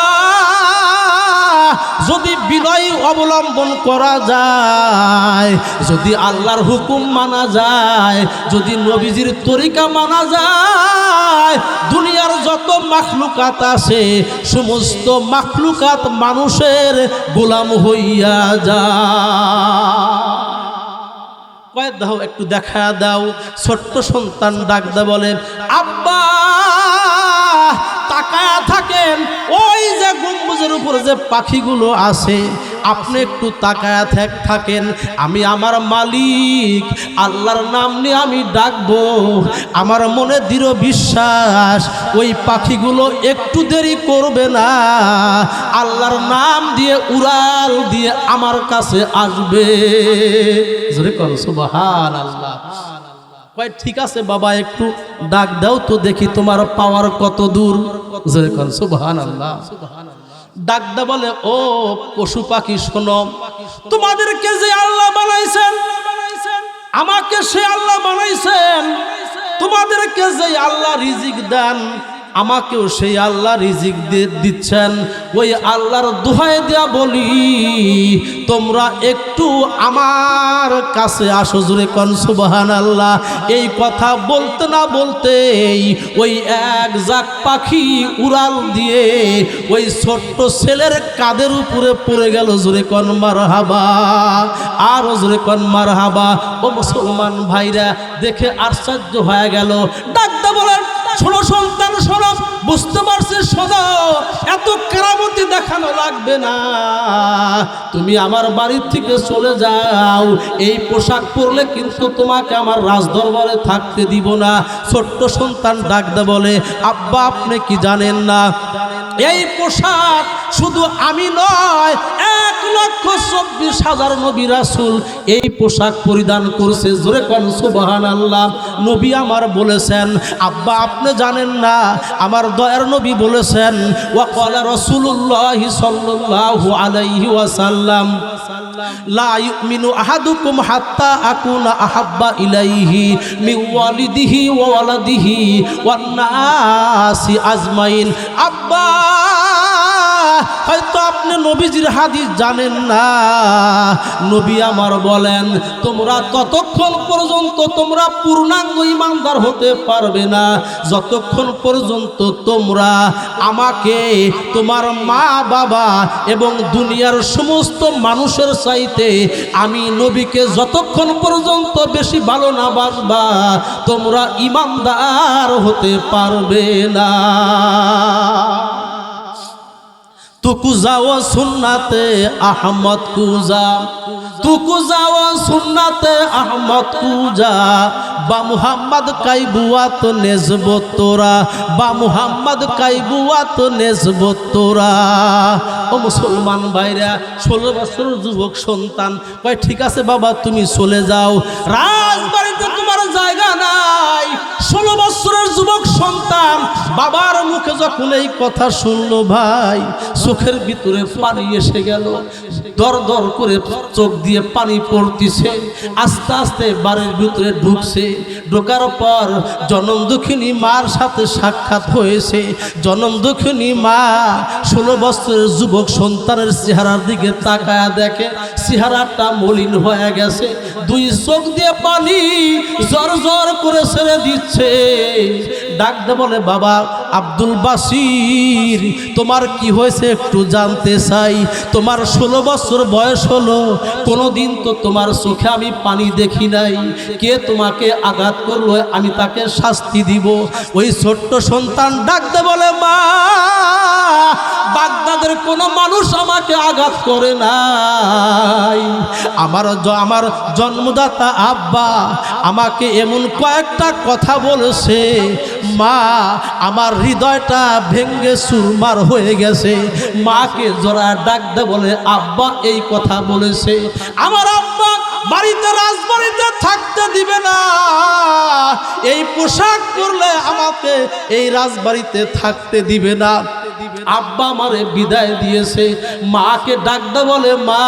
যদি বিনয় অবলম্বন করা যায়, যদি আল্লাহর হুকুম মানা যায়, যদি নবীজির তরিকা মানা যায়, দুনিয়ার যত মাখলুকাত আছে সমস্ত মাখলুকাত মানুষের গোলাম হইয়া যায়। কয় দাও একটু দেখা দাও। ছোট্ট সন্তান ডাকদা বলে, আব্বা তাকায়া থাকেন, ওই যে গম্বুজের উপরে যে পাখিগুলো আছে আপনি একটু তাকায়া থাকেন, আমি আমার মালিক আল্লাহর নাম নিয়ে আমি ডাকবো, আমার মনে দৃঢ় বিশ্বাস ওই পাখিগুলো একটু দেরি করবে না, আল্লাহর নাম দিয়ে উড়াল দিয়ে আমার কাছে আসবে। জোরে কোন সুবহানাল্লাহ। কয় ঠিক আছে বাবা, একটু ডাক দাও তো দেখি তোমার পাওয়ার কত দূর। সুবহানাল্লাহ। ডাকদা বলে, ও পশু পাখি শোনো, তোমাদেরকে যে আল্লাহ বানাইছেন, আমাকে সে আল্লাহ বানাইছেন, তোমাদেরকে যে আল্লাহ রিজিক দেন, আমাকেও সেই আল্লাহ রিজিক দিচ্ছেন। ওই আল্লাহর দোহাই দেয়া বলি, তোমরা একটু আমার কাছে আসো। জোরে কোন সুবহানাল্লাহ। এই কথা বলতে না বলতেই ওই এক জাক পাখি উড়াল দিয়ে ওই ছোট্ট ছেলের কাঁধের উপরে পড়ে গেল। জোরে কোন মারহাবা, আর জোরে কোন মারহাবা। ও মুসলমান ভাইরা, দেখে আশ্চর্য হয়ে গেল। ডাকতে বলেন, শোনো সন্তান শোনো, বুঝতে পারছিস, শোনো, এত কেরামতি দেখানো লাগবে না, তুমি আমার বাড়ির থেকে চলে যাও। এই পোশাক পরলে কিন্তু তোমাকে আমার রাজদরবারে থাকতে দিব না। ছোট্ট সন্তান ডাকতে বলে, আব্বা আপনি কি জানেন না, এই পোশাক শুধু আমি নয়, 1,24,000 নবী রাসূল এই পোশাক পরিধান করছে। জোরে কোন সুবহানাল্লাহ। নবী আমার বলেছেন, আব্বা আপনি জানেন না, আমার দয়ার নবী বলেছেন, ওয়া ক্বালা রাসূলুল্লাহি সাল্লাল্লাহু আলাইহি ওয়াসাল্লাম, লা ইউমিনু আহাদুকুম হাত্তা আকুনা আহাব্বা ইলাইহি মিন ওয়ালিদিহি ওয়া ওয়ালাদিহি ওয়ান নাসি আজমাইন। আব্বা হয়তো আপনি নবীজির হাদিস জানেন না। নবী আমার বলেন, তোমরা ততক্ষণ পর্যন্ত তোমরা পূর্ণাঙ্গ ঈমানদার হতে পারবে না যতক্ষণ পর্যন্ত তোমরা আমাকে, তোমার মা বাবা এবং দুনিয়ার সমস্ত মানুষের চাইতে আমি নবীকে যতক্ষণ পর্যন্ত বেশি ভালো না বাসবা, তোমরা ঈমানদার হতে পারবে না। তুকু যাও সুন্নাতে আহমদ কুজা, তুকু যাও সুন্নাতে আহমদ কুজা, বা মুহাম্মদ কাইবুয়াত নেজবত তোরা, বা মুহাম্মদ কাইবুয়াত নেজবত তোরা। ও মুসলমান ভাইরা, 16 বছরের যুবক সন্তান কয়, ঠিক আছে বাবা তুমি চলে যাও, রাজবাড়িতে তোমার জায়গা নাই। 16 বছরের যুবক সন্তান বাবার মুখে যখন এই কথা শুনলো, ভাই চোখের ভিতরে পানি এসে গেল, দর দর করে চোখ দিয়ে পানি পড়তেছে। আস্তে আস্তে বাড়ির ভিতরে ঢুকছে, ঢোকার পর জনম দুঃখিনী মার সাথে সাক্ষাৎ হয়েছে। জনম দুঃখিনী মা 16 বছরের যুবক সন্তানের চেহারার দিকে তাকায়া দেখে চেহারাটা মলিন হয়ে গেছে, 2 চোখ দিয়ে পানি জর জর করে ছেড়ে দিচ্ছে। ডাকতে বলে, বাবা আব্দুল বাসির, তোমার কি হয়েছে একটু জানতে চাই। তোমার 16 বছর বয়স হলো, কোনোদিন তো তোমার চোখে আমি পানি দেখি নাই। কে তোমাকে আঘাত করলো, আমি তাকে শাস্তি দিব। ওই ছোট্ট সন্তান ডাকতে বলে, মা বাগদাদের কোনো মানুষ আমাকে আঘাত করে নাই, আমার জন্মদাতা আব্বা আমাকে এমন কয়েকটা কথা বলেছে, মা আমার হৃদয়টা ভেঙ্গে চুরমার হয়ে গেছে। মাকে জোড়া ডাকতে বলে, আব্বা এই কথা বলেছে, আমার আব্বা বাড়িতে রাজবাড়িতে থাকতে দিবে না, এই পোশাক পরলে আমাকে এই রাজবাড়িতে থাকতে দিবে না। আব্বা আমারে বিদায় দিয়েছে। মাকে ডাকতে বলে, মা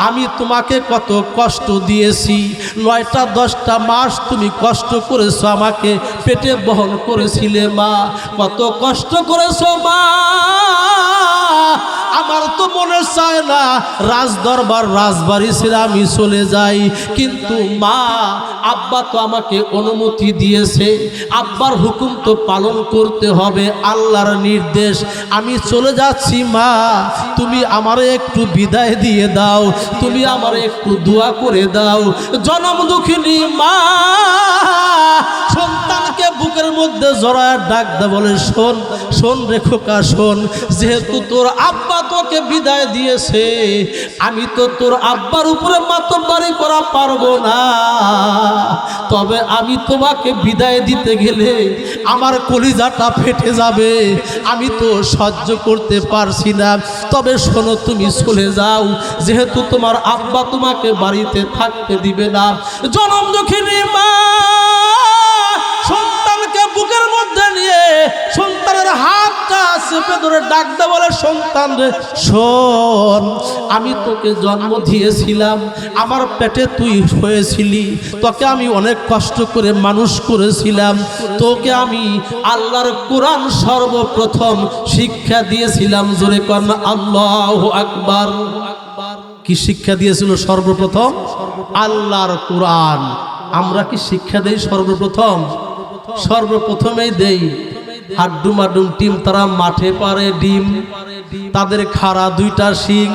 আমি তোমাকে কত কষ্ট দিয়েছি, 9টা 10টা মাস তুমি কষ্ট করেছো, আমাকে পেটে বহন করেছিলে মা, কত কষ্ট করেছো মা। আমার তো মনে চায় না রাজদরবার রাজবাড়ি ছেড়ে আমি চলে যাই, কিন্তু মা আব্বা তো আমাকে অনুমতি দিয়েছে, আব্বার হুকুম তো পালন করতে হবে, আল্লাহর নির্দেশ। আমি চলে যাচ্ছি মা, তুমি আমারে একটু বিদায় দিয়ে দাও, তুমি আমারে একটু দোয়া করে দাও। জনম দুঃখিনী মা সন্তানকে বুকের মধ্যে জড়ায় ডাকতে বলে, শোন শোন রে খোকা শোন, যেহেতু তোর আব্বা তোকে বিদায় দিয়েছে, আমি তো তোর আব্বার উপরে মাতব্বরি করা পারবো না, তবে আমি তোমাকে বিদায় দিতে গেলে আমার কলিজাটা ফেটে যাবে, আমি তো সহ্য করতে পারছি না। তবে শোনো, তুমি চলে যাও, যেহেতু তোমার আব্বা তোমাকে বাড়িতে থাকতে দিবে না। জনম দুঃখিনী মা নিজের হাতটা চেপে ধরে ডাকতে বলে, সন্তান রে শোন, আমি তোকে জন্ম দিয়েছিলাম, আমার পেটে তুই হয়েছিলি, তোকে আমি অনেক কষ্ট করে মানুষ করেছিলাম, তোকে আমি আল্লাহর কোরআন সর্বপ্রথম শিক্ষা দিয়েছিলাম। জোরে কর আল্লাহু আকবার। কি শিক্ষা দিয়েছিল সর্বপ্রথম? আল্লাহর কোরআন। আমরা কি শিক্ষা দেই সর্বপ্রথম? সর্বপ্রথমেই দেই হাড্ডুমাডুম টিম, তারা মাঠে পারে ডিম, তাদের খাড়া দুইটা শিং,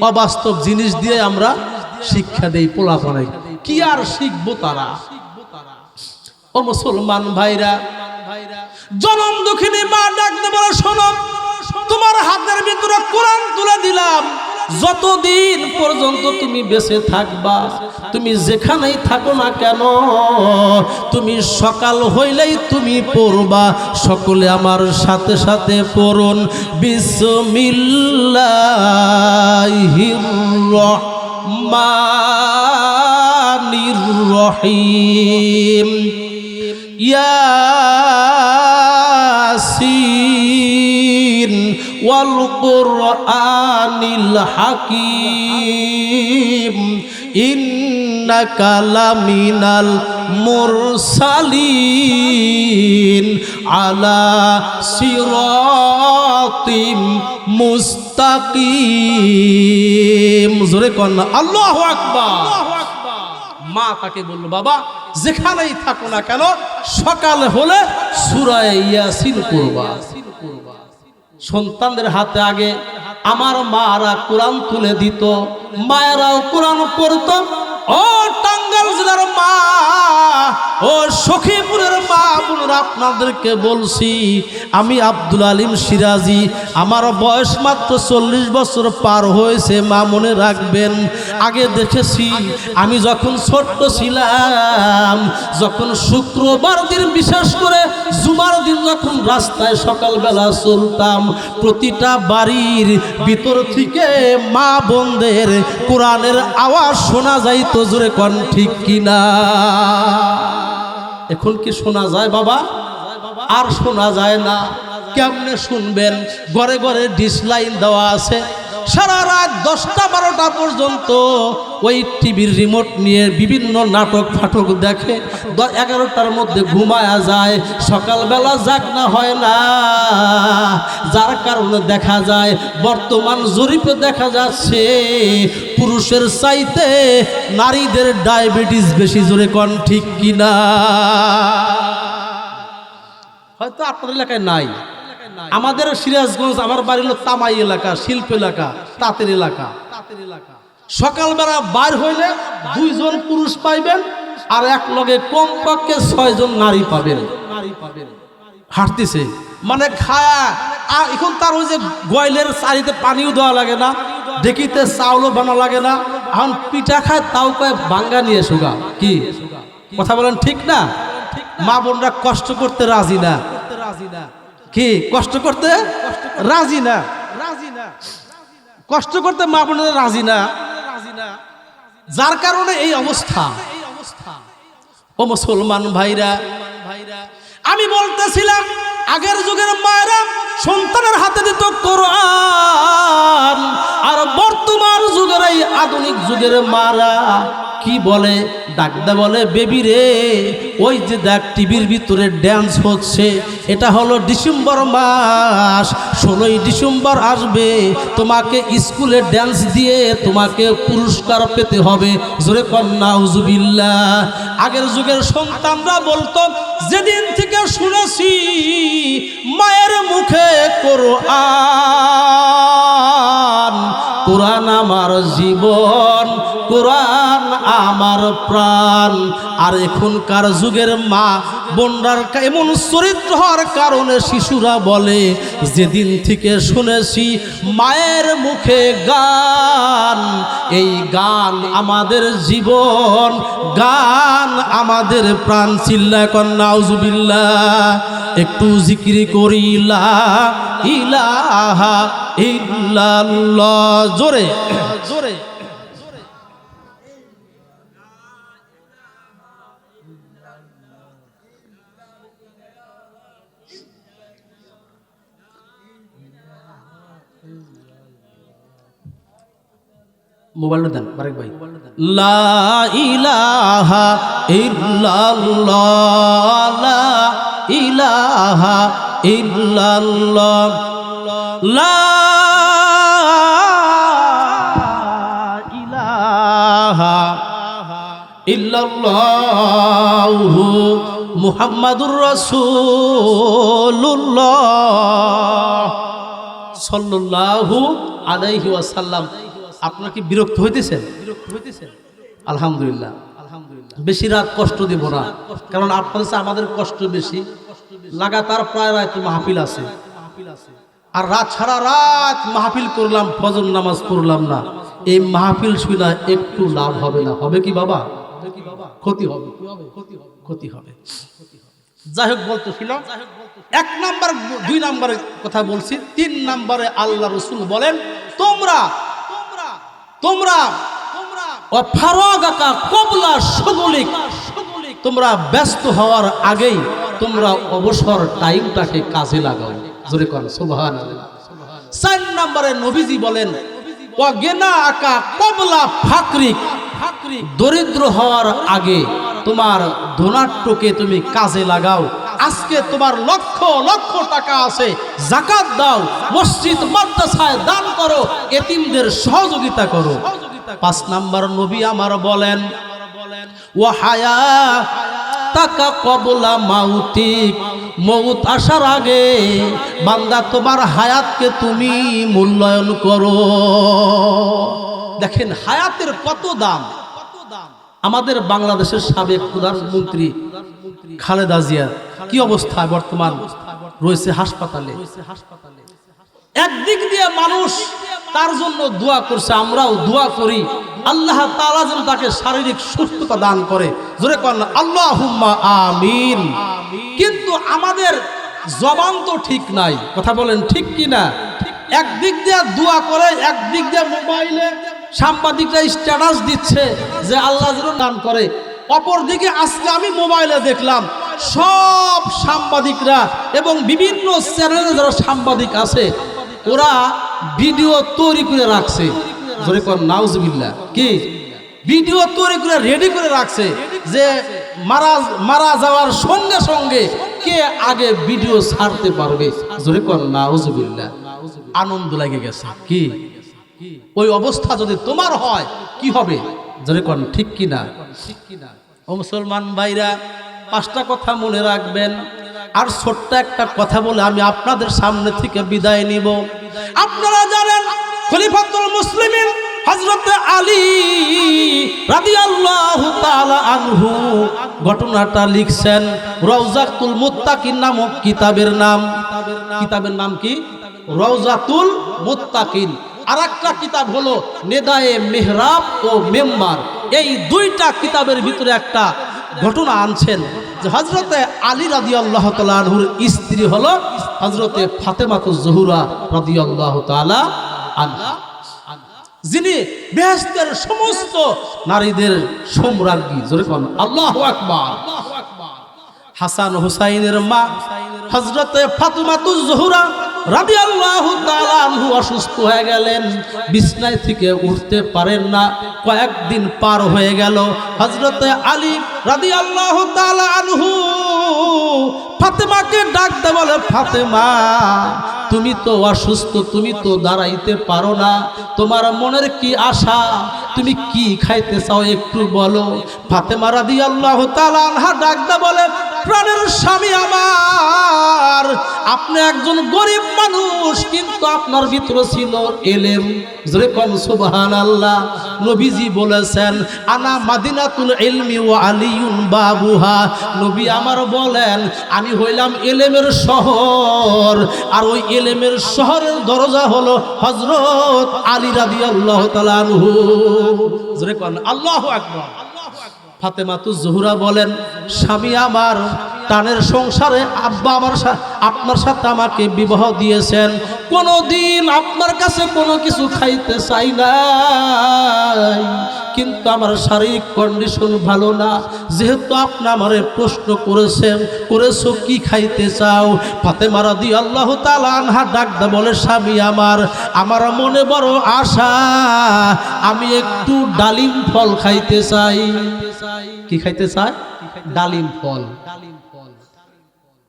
অবাস্তব জিনিস দিয়ে আমরা শিক্ষা দেই পোলাপানে। কি আর শিখবো তারা? ও মুসলমান ভাইরা, জনম দুঃখিনী মা ডাকতে বলে, শোনো, তোমার হাতের ভিতরে কোরআন তুলে দিলাম, যতদিন পর্যন্ত তুমি বেঁচে থাকবা, তুমি যেখানেই থাকো না কেন, তুমি সকাল হইলেই তুমি পড়বা। সকলে আমার সাথে সাথে পড়ুন, বিসমিল্লাহির রহমানির রহিম, ইয়াসিন ওয়াল কুরআনিল হাকিম, ইন্নাকা লামিনাল মুরসালিন আলা সিরাতিম মুস্তাকিম। জোরে কন্যা আল্লাহু আকবার। মা তাকে বলল, বাবা যেখানেই থাকো না কেন, সকাল হলে সূরা ইয়াসিন পড়বা। সন্তানদের হাতে আগে আমার মারা কোরআন তুলে দিত, মায়েরাও কোরআন পড়তো। ও টাঙ্গাইল জেলার মা, ও সখীপুরের মা বোনেরা, আপনাদেরকে বলছি, আমি আব্দুল আলিম সিরাজি, আমার বয়স মাত্র 40 বছর পার হয়েছে। মা মনে রাখবেন, আগে দেখেছি আমি যখন ছোট্ট ছিলাম, যখন শুক্রবার দিন, বিশেষ করে জুমার দিন যখন রাস্তায় সকালবেলা চলতাম, প্রতিটা বাড়ির ভিতর থেকে মা বোনদের কোরআনের আওয়াজ শোনা যাইত। জোরে কোন ঠিক কিনা? এখন কি শোনা যায় বাবা? আর শোনা যায় না। কেমনে শুনবেন? ঘরে ঘরে ডিশ লাইন দেওয়া আছে, সারা রাত 10টা-12টা পর্যন্ত ওই টিভির রিমোট নিয়ে বিভিন্ন নাটক ফাটক দেখে, 11টার মধ্যে ঘুমায়া যায়, সকালবেলা জাগনা হয় না। যার কারণে দেখা যায় বর্তমান জরিপে দেখা যাচ্ছে পুরুষের চাইতে নারীদের ডায়াবেটিস বেশি। জোরে কোন ঠিক কিনা? হয়তো আপনার এলাকায় নাই, আমাদের সিরাজগঞ্জ, আমার বাড়ি হলো তামাই এলাকা, শিল্প এলাকা, তাঁতের এলাকা। সকালবেলা বার হইলে 2 জন পুরুষ পাইবেন, আর এক লগে কমপক্ষে 6 জন নারী পাবেন। হাঁটতেছে মানে খায়া। আর এখন তার ওই যে গয়লের চারিতে পানিও দেওয়া লাগে না, ডেকিতে চাউলও বানা লাগে না, এখন পিঠা খায় তাও কয় বাঙ্গা নিয়ে সুগা। কি কথা বলেন ঠিক না? মা বোনরা কষ্ট করতে রাজি না। কি কষ্ট করতে রাজি না? কষ্ট করতে মা বোনেরা রাজি না, যার কারণে এই অবস্থা। ও মুসলমান ভাইরা, আমি বলতেছিলাম আগের যুগের মায়েরা সন্তানের হাতে দিত কোরআন, আর বর্তমান যুগের এই আধুনিক যুগের মারা কি বলে? ডাকতে বলে, বেবি রে, ওই যে দেখ টিভির ভিতরে ড্যান্স হচ্ছে, এটা হলো ডিসেম্বর মাস, 16ই ডিসেম্বর আসবে, তোমাকে স্কুলে ড্যান্স দিয়ে তোমাকে পুরস্কার পেতে হবে। জোরে কন্যা নাউজুবিল্লাহ। আগের যুগের সন্তানরা বলতো, যেদিন থেকে শুনেছি মায়ের মুখে কোরআন, কোরআন আমার জীবন, কোরআন আমার প্রাণ। আর এখনকার যুগের মা বোনরার এমন চরিত্র হওয়ার কারণে শিশুরা বলে, যেদিন থেকে শুনেছি মায়ের মুখে গান, এই গান আমাদের জীবন, গান আমাদের প্রাণ। চিল্লা কর নাউজুবিল্লাহ। একটু জিকির করি লা ইলাহা ইল্লাল্লাহ। জোরে জোরে। মোবাইলটা দেন বারেক ভাই। লা ইলাহা ইল্লাল্লাহ, লা ইলাহা ইল্লাল্লাহ, লা ইলাহা ইল্লাল্লাহু মুহাম্মাদুর রাসূলুল্লাহ সাল্লাল্লাহু আলাইহি ওয়াসাল্লাম। আপনারা কি বিরক্ত হইতেছেন? আলহামদুলিল্লাহ, বেশি রাত কষ্ট দিব না, কারণ আপনাদের চেয়ে আমাদের কষ্ট বেশি। লাগাতার প্রায় রাত মাহফিল আছে, আর রাত সারা রাত মাহফিল করলাম, ফজর নামাজ পড়লাম না। এই মাহফিল শুনা একটু লাভ হবে না, হবে কি বাবা? ক্ষতি হবে, ক্ষতি হবে। যাই হোক, বলতেছিলাম 1 নাম্বার 2 নাম্বারের কথা বলছি। 3 নাম্বারে আল্লাহ রাসূল বলেন, তোমরা ফারাগাকা ক্বাবলা শুগুলিক, তোমরা ব্যস্ত হওয়ার আগেই তোমরা অবসর টাইমটাকে কাজে লাগাও। জোরে কোন সুবহানাল্লাহ। 4 নম্বরে নবীজি বলেন, ওয়া গিনাআকা ক্বাবলা ফাকরিক, দরিদ্র হওয়ার আগে তোমার ধনাট্যকে তুমি কাজে লাগাও। আজকে তোমার লক্ষ লক্ষ টাকা আছে, যাকাত দাও, মসজিদ মাদ্রাসায় দান করো, এতিমদের সহযোগিতা করো। 5 নাম্বার নবী আমার বলেন, ওয়া হায়া তাকা ক্বাবলা মাউতিক, মউত আসার আগে বান্দা তোমার হায়াতকে তুমি মূল্যায়ন করো। দেখেন হায়াতের কত দাম। আমাদের বাংলাদেশের সাবেক প্রধানমন্ত্রী খালেদা জিয়া কি অবস্থা বর্তমান রয়েছে হাসপাতালে। একদিক দিয়ে মানুষ তার জন্য দোয়া করছে, আমরাও দোয়া করি আল্লাহ তাআলা যেন তাকে শারীরিক সুস্থতা দান করে। জোরে কোন আল্লাহুম্মা আমিন। কিন্তু আমাদের জবান তো ঠিক নাই, কথা বলেন ঠিক কি না? একদিক দিয়ে দোয়া করে, একদিক দিয়ে মোবাইলে সাংবাদিকরা স্ট্যাটাস দিচ্ছে যে আল্লাহ যেন দান করে। অপরদিকে আজকে আমি মোবাইলে দেখলাম সব সাংবাদিকরা এবং বিভিন্ন চ্যানেলে যারা সাংবাদিক আছে ওরা ভিডিও তৈরি করে রাখছে। জোরে কোন নাউজুবিল্লাহ। কি ভিডিও তৈরি করে রেডি করে রাখছে যে মারা যাওয়ার সঙ্গে সঙ্গে কে আগে ভিডিও ছাড়তে পারবে। জোরে কোন নাউজুবিল্লাহ। আনন্দ লাগে গেছে। কি ওই অবস্থা যদি তোমার হয় কি হবে? জোরে কোন ঠিক কি না? ও মুসলমান ভাইরা, 5টা কথা মনে রাখবেন। আর ছোট্ট একটা কথা বলে আমি আপনাদের সামনে থেকে বিদায় নিব। আপনারা জানেন খলিফাতুল মুসলিমিন হযরত আলী রাদিয়াল্লাহু তাআলা আনহু ঘটনাটা লিখছেন রওজাতুল মুত্তাকিন নামক কিতাবের নাম। কিতাবের নাম কি? রওজাতুল মুত্তাকিন। আর একটা কিতাব হলো নেদায়ে মেহরাব ও মেম্বার। এই 2টা কিতাবের ভিতরে একটা ঘটনা আনছেন যে হযরতে আলী রাদিয়াল্লাহু তাআলা আনহুর স্ত্রী হলো হযরতে ফাতেমাতুজ জোহরা রাদিয়াল্লাহু তাআলা আনহা, যিনি বেহেশতের সমস্ত নারীদের সম্রাজ্ঞী। জোরে কোন আল্লাহু আকবার। হাসান হুসাইনের মা হযরতে ফাতেমাতুজ জোহরা রাদিয়াল্লাহু তাআলা আনহু অসুস্থ হয়ে গেলেন, বিছানায় থেকে উঠতে পারেন না। কয়েকদিন পার হয়ে গেল। হযরতে আলী রাদিয়াল্লাহু তাআলা আনহু ফাতেমাকে ডাক দিয়ে বলে, ফাতেমা তুমি তো অসুস্থ, তুমি তো দাঁড়াইতে পারো না, তোমার মনের কি আশা, তুমি কি খাইতে চাও একটু বলো। ফাতেমা রাদিয়াল্লাহু তাআলা আনহা ডাক দিয়ে বলে, প্রাণের স্বামী আমার, আপনি একজন গরিব মানুষ কিন্তু আপনার ভিতরে ছিল ইলম। জোরে কোন সুবহানাল্লাহ। নবীজি বলেছেন আনা মাদিনাতুল ইলমি ওয়া আলিয়ুন বাবুহা। নবী আমার বলেন আমি হইলাম ইলমের শহর, আর ওই ইলমের শহরের দরজা হলো হযরত আলী রাদিয়াল্লাহু তাআলা আনহু। জোরে কোন আল্লাহু আকবার। ফাতেমাতুজ জোহরা বলেন, স্বামী আমার টানের সংসারে আব্বা আপনার সাথে আমাকে বিবাহ দিয়েছেন, কোনোদিন আপনার কাছে কোনো কিছু খাইতে চাই নাই, কিন্তু আমার শারীরিক কন্ডিশন ভালো না, যেহেতু আপনি আমারে প্রশ্ন করেছো কি খাইতে চাও। ফাতেমা রাদিয়াল্লাহু তাআলা আনহা ডাকদা বলে, স্বামী আমার মনে বড় আশা, আমি একটু ডালিম ফল খাইতে চাই। কি খাইতে চাই? ডালিম ফল।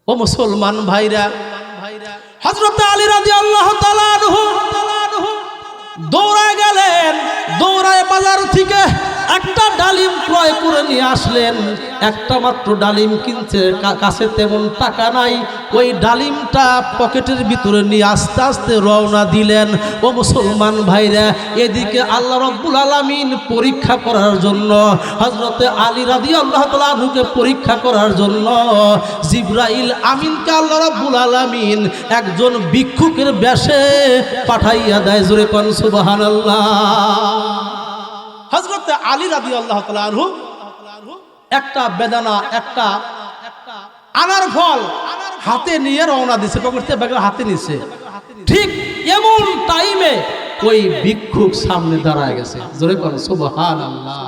ও মুসলমান ভাইরা, হযরত আলী রাদিয়াল্লাহু তাআলা আনহু দৌড়ায় গেলেন, দৌড়ায় বাজার থেকে একটা ডালিম ক্রয় করে নিয়ে আসলেন। একটা মাত্র ডালিম কিনছে, কাছে তেমন টাকা নাই, ওই ডালিমটা পকেটের ভিতরে নিয়ে আস্তে আস্তে রওনা দিলেন। ও মুসলমান ভাইরা, এদিকে আল্লাহ রাব্বুল আলামিন পরীক্ষা করার জন্য, হযরতে আলী রাদিয়াল্লাহু তাআলা আনহুকে পরীক্ষা করার জন্য জিবরাইল আমিনকে আল্লাহ রাব্বুল আলামিন একজন ভিক্ষুকের বেশে পাঠাইয়া দেয়। জোরে কোন সুবহানাল্লাহ। হযরত আলী রাদিয়াল্লাহু তাআলা আনহু একটা বেদানা, একটা আনার ফল হাতে নিয়ে রওনা দিছে, পকেটে ব্যাগের হাতে নিছে। ঠিক এমন টাইমে ওই ভিক্ষুক সামনে দাঁড়ায় গেছে। জোরে কোন সুবহানাল্লাহ।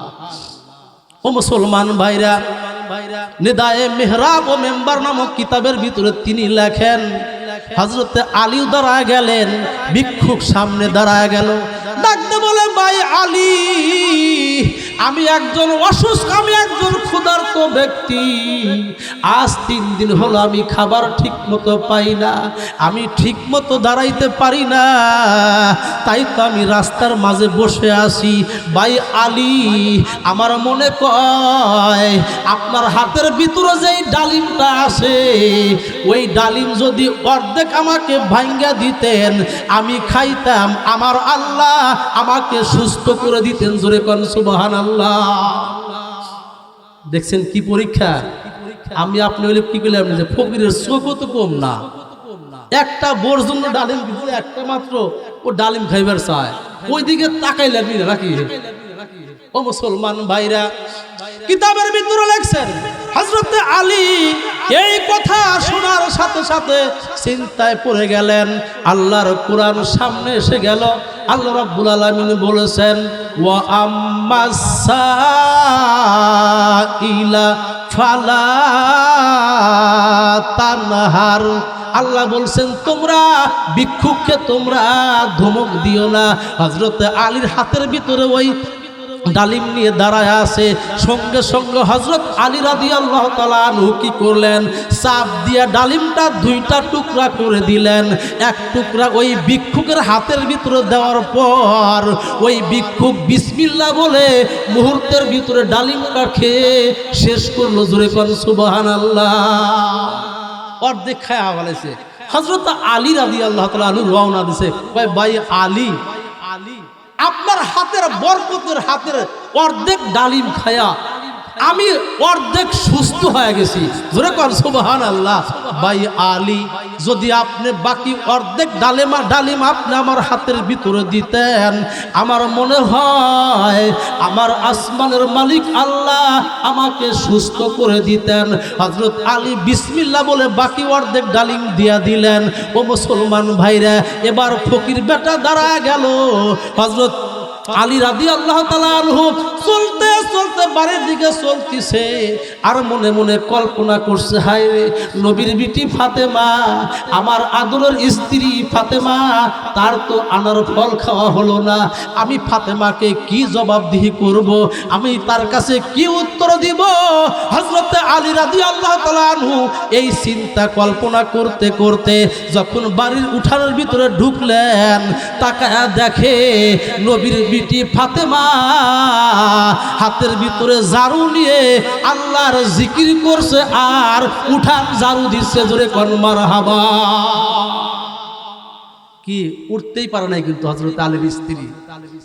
ও মুসলমান ভাইরা, নিদায়ে মেহরাব ও মেম্বার নামক কিতাবের ভিতরে তিনি লেখেন, হযরতে আলী দাঁড়ায় গেলেন, ভিক্ষুক সামনে দাঁড়ায় গেল, ডাকতে বলে, ভাই আলী, আমি একজন অসুস্থ, আমি একজন ক্ষুধার্ত ব্যক্তি, আজ 3 দিন হলো আমি খাবার ঠিক মতো পাই না, আমি ঠিক মতো দাঁড়াইতে পারি না, তাই তো আমি রাস্তার মাঝে বসে আছি। ভাই আলী, আমার মনে কয় আপনার হাতের ভিতরে যেই ডালিমটা আছে, ওই ডালিম যদি অর্ধেক আমাকে ভাঙ্গা দিতেন, আমি খাইতাম, আমার আল্লাহ আমাকে সুস্থ করে দিতেন। জোরে কোন সুবহানাল্লাহ। দেখছেন কি পরীক্ষা? আমি আপনি হলে কি করলাম, যে ফকিরের চোখও তো কম না, একটা বোর জন্য ডালিম দিতে, একটা মাত্র ও ডালিম খাইবার চায়, ওইদিকে তাকাই লাগবি না নাকি? ও মুসলমান ভাইরা, কিতাবের ভিতরে লেখছেন, হযরত আলী এই কথা শোনার সাথে সাথে চিন্তায় পড়ে গেলেন। আল্লাহর কোরআন সামনে এসে গেল, আল্লাহ রাব্বুল আলামিন বলেছেন, ওয়া আম্মাসাইলা ফালা তানহার। আল্লাহ বলছেন, তোমরা ভিক্ষুককে তোমরা ধমক দিও না। হযরত আলীর হাতের ভিতরে ওই ডালিম নিয়ে দাঁড়ায় আছে, সঙ্গে সঙ্গে হযরত আলী রাদিয়াল্লাহু তাআলা আনহু কি করলেন, চাপ দিয়া ডালিমটা 2টা টুকরা করে দিলেন। এক টুকরা ওই ভিক্ষুকের হাতের ভিতরে দেওয়ার পর ওই ভিক্ষুক বিসমিল্লাহ বলে মুহূর্তের ভিতরে ডালিমটা খেয়ে শেষ করলো। জোরে কোন সুবহানাল্লাহ। অর্ধেক খায়া ফেলেছে। হযরত আলী রাদিয়াল্লাহু তাআলা আনহু রওনা দিছে, কয়, ভাই আলী, আপনার হাতের বরকতের হাতের অর্ধেক ডালিম খায়া আমি অর্ধেক সুস্থ হয়ে গেছি। জোরে কোন সুবহানাল্লাহ। ভাই আলী, যদি আপনি বাকি অর্ধেক ডালিম আপনি আমার হাতের ভিতরে দিতেন, আমার মনে হয় আমার আসমানের মালিক আল্লাহ আমাকে সুস্থ করে দিতেন। হযরত আলী বিসমিল্লাহ বলে বাকি অর্ধেক ডালিম দিয়া দিলেন। ও মুসলমান ভাইরা, এবার ফকির বেটা দাঁড়ায় গেল। হযরত আলী রাদিয়াল্লাহু তাআলা আনহু চলতে চলতে বাড়ির দিকে চলতেছে, আর মনে মনে কল্পনা করছে, হায় রে, নবীর বিটি ফাতেমা, আমার আদরের স্ত্রী ফাতেমা, তার তো আনার ফল খাওয়া হলো না, আমি ফাতেমাকে কি জবাবদিহি করব, আমি তার কাছে কি উত্তর দিব? হযরত আলী রাদিয়াল্লাহু তাআলা আনহু এই চিন্তা কল্পনা করতে করতে যখন বাড়ির উঠানের ভিতরে ঢুকলেন, তাকায়া দেখে নবীর বিটি ফাতেমা হাতের ভিতরে ঝাড়ু নিয়ে আল্লাহর জিকির করছে আর উঠান ঝাড়ু দিচ্ছে। জোরে কোন মারহাবা। কি উঠতেই পারে নাই কিন্তু হযরত আলীর স্ত্রী,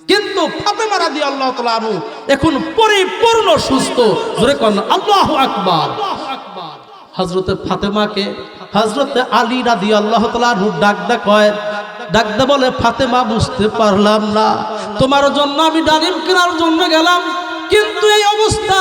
কিন্তু ফাতেমা রাদিয়াল্লাহু তাআলা আনহু এখন পরিপূর্ণ সুস্থ। জোরে কোন আল্লাহু আকবার। হযরত ফাতেমাকে হযরত আলী রাদিয়াল্লাহু তাআলা আনহু ডাকদা বলে, ফাতেমা, বুঝতে পারলাম না, তোমার জন্য আমি ডালিম কেনার জন্য গেলাম, কিন্তু এই অবস্থা,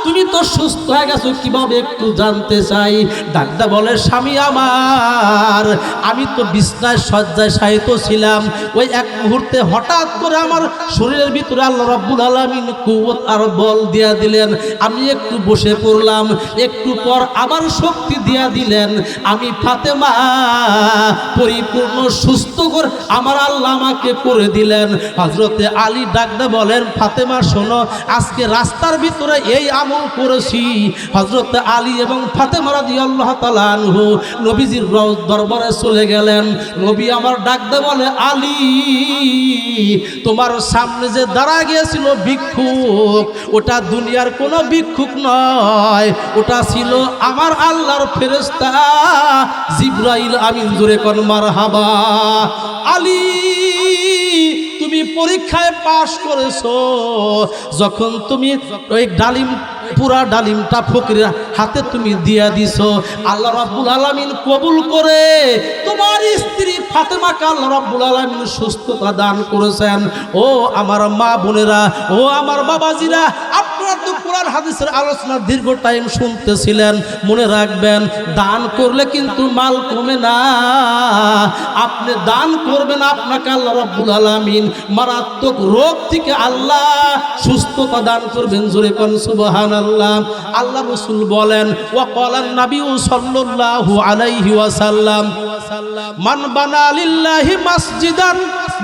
তুমি তো সুস্থ হয়ে গেছো কিভাবে একটু জানতে চাই। ডাক্তার বলে, স্বামী আমার, আমি তো বিছনায় শয্যায় শায়িত ছিলাম, ওই এক মুহূর্তে হঠাৎ করে আমার শরীরের ভিতরে আল্লাহ রাব্বুল আলামিন কুওয়াত আর বল দিয়া দিলেন, আমি একটু বসে পড়লাম, একটু পর আবার শক্তি দিয়া দিলেন, আমি ফাতেমা পরিপূর্ণ সুস্থ করে আমার আল্লাহ আমাকে করে দিলেন। হযরতে আলী ডাকতে বলেন, ফাতেমা শোনো, আজকে রাস্তার ভিতরে এই আমল করেছি। হযরতে আলী এবং ফাতেমা রাদিয়াল্লাহু তাআলা আনহু নবীজির দরবারে চলে গেলেন। নবী আমার ডাকতে বলে, আলী, তোমার সামনে যে দাঁড়া গিয়েছিল ভিক্ষুক, ওটা দুনিয়ার কোনো ভিক্ষুক নয়, ওটা ছিল আমার আল্লাহর ফেরেশতা জিবরাইল আমিন। জোরে কোন মারহাবা। আলী, তুমি পরীক্ষায় পাশ করেছো, যখন তুমি ওই ডালিম, পুরা ডালিমটা ফকিরের হাতে তুমি দিয়া দিছো, আল্লাহ রাব্বুল আলামিন কবুল করে তোমার স্ত্রী ফাতেমাকে আল্লাহ রাব্বুল আলামিন সুস্থতা দান করেছেন। ও আমার মা বোনেরা, ও আমার বাবাজিরা, আপনারা তো কোরআন হাদিসের আলোচনা দীর্ঘ টাইম শুনতেছিলেন। মনে রাখবেন, দান করলে কিন্তু মাল কমে না। আপনি দান করবেন, আপনাকে আল্লাহ রাব্বুল আলামিন মারাত্মক রোগ থেকে আল্লাহ সুস্থতা দান করবেন। জোরে কোন সুবহানাল্লাহ। আল্লাহ রাসূল বলেন, ওয়া ক্বালান নবী সাল্লাল্লাহু আলাইহি ওয়াসাল্লাম, মান বানা লিল্লাহি মাসজিদান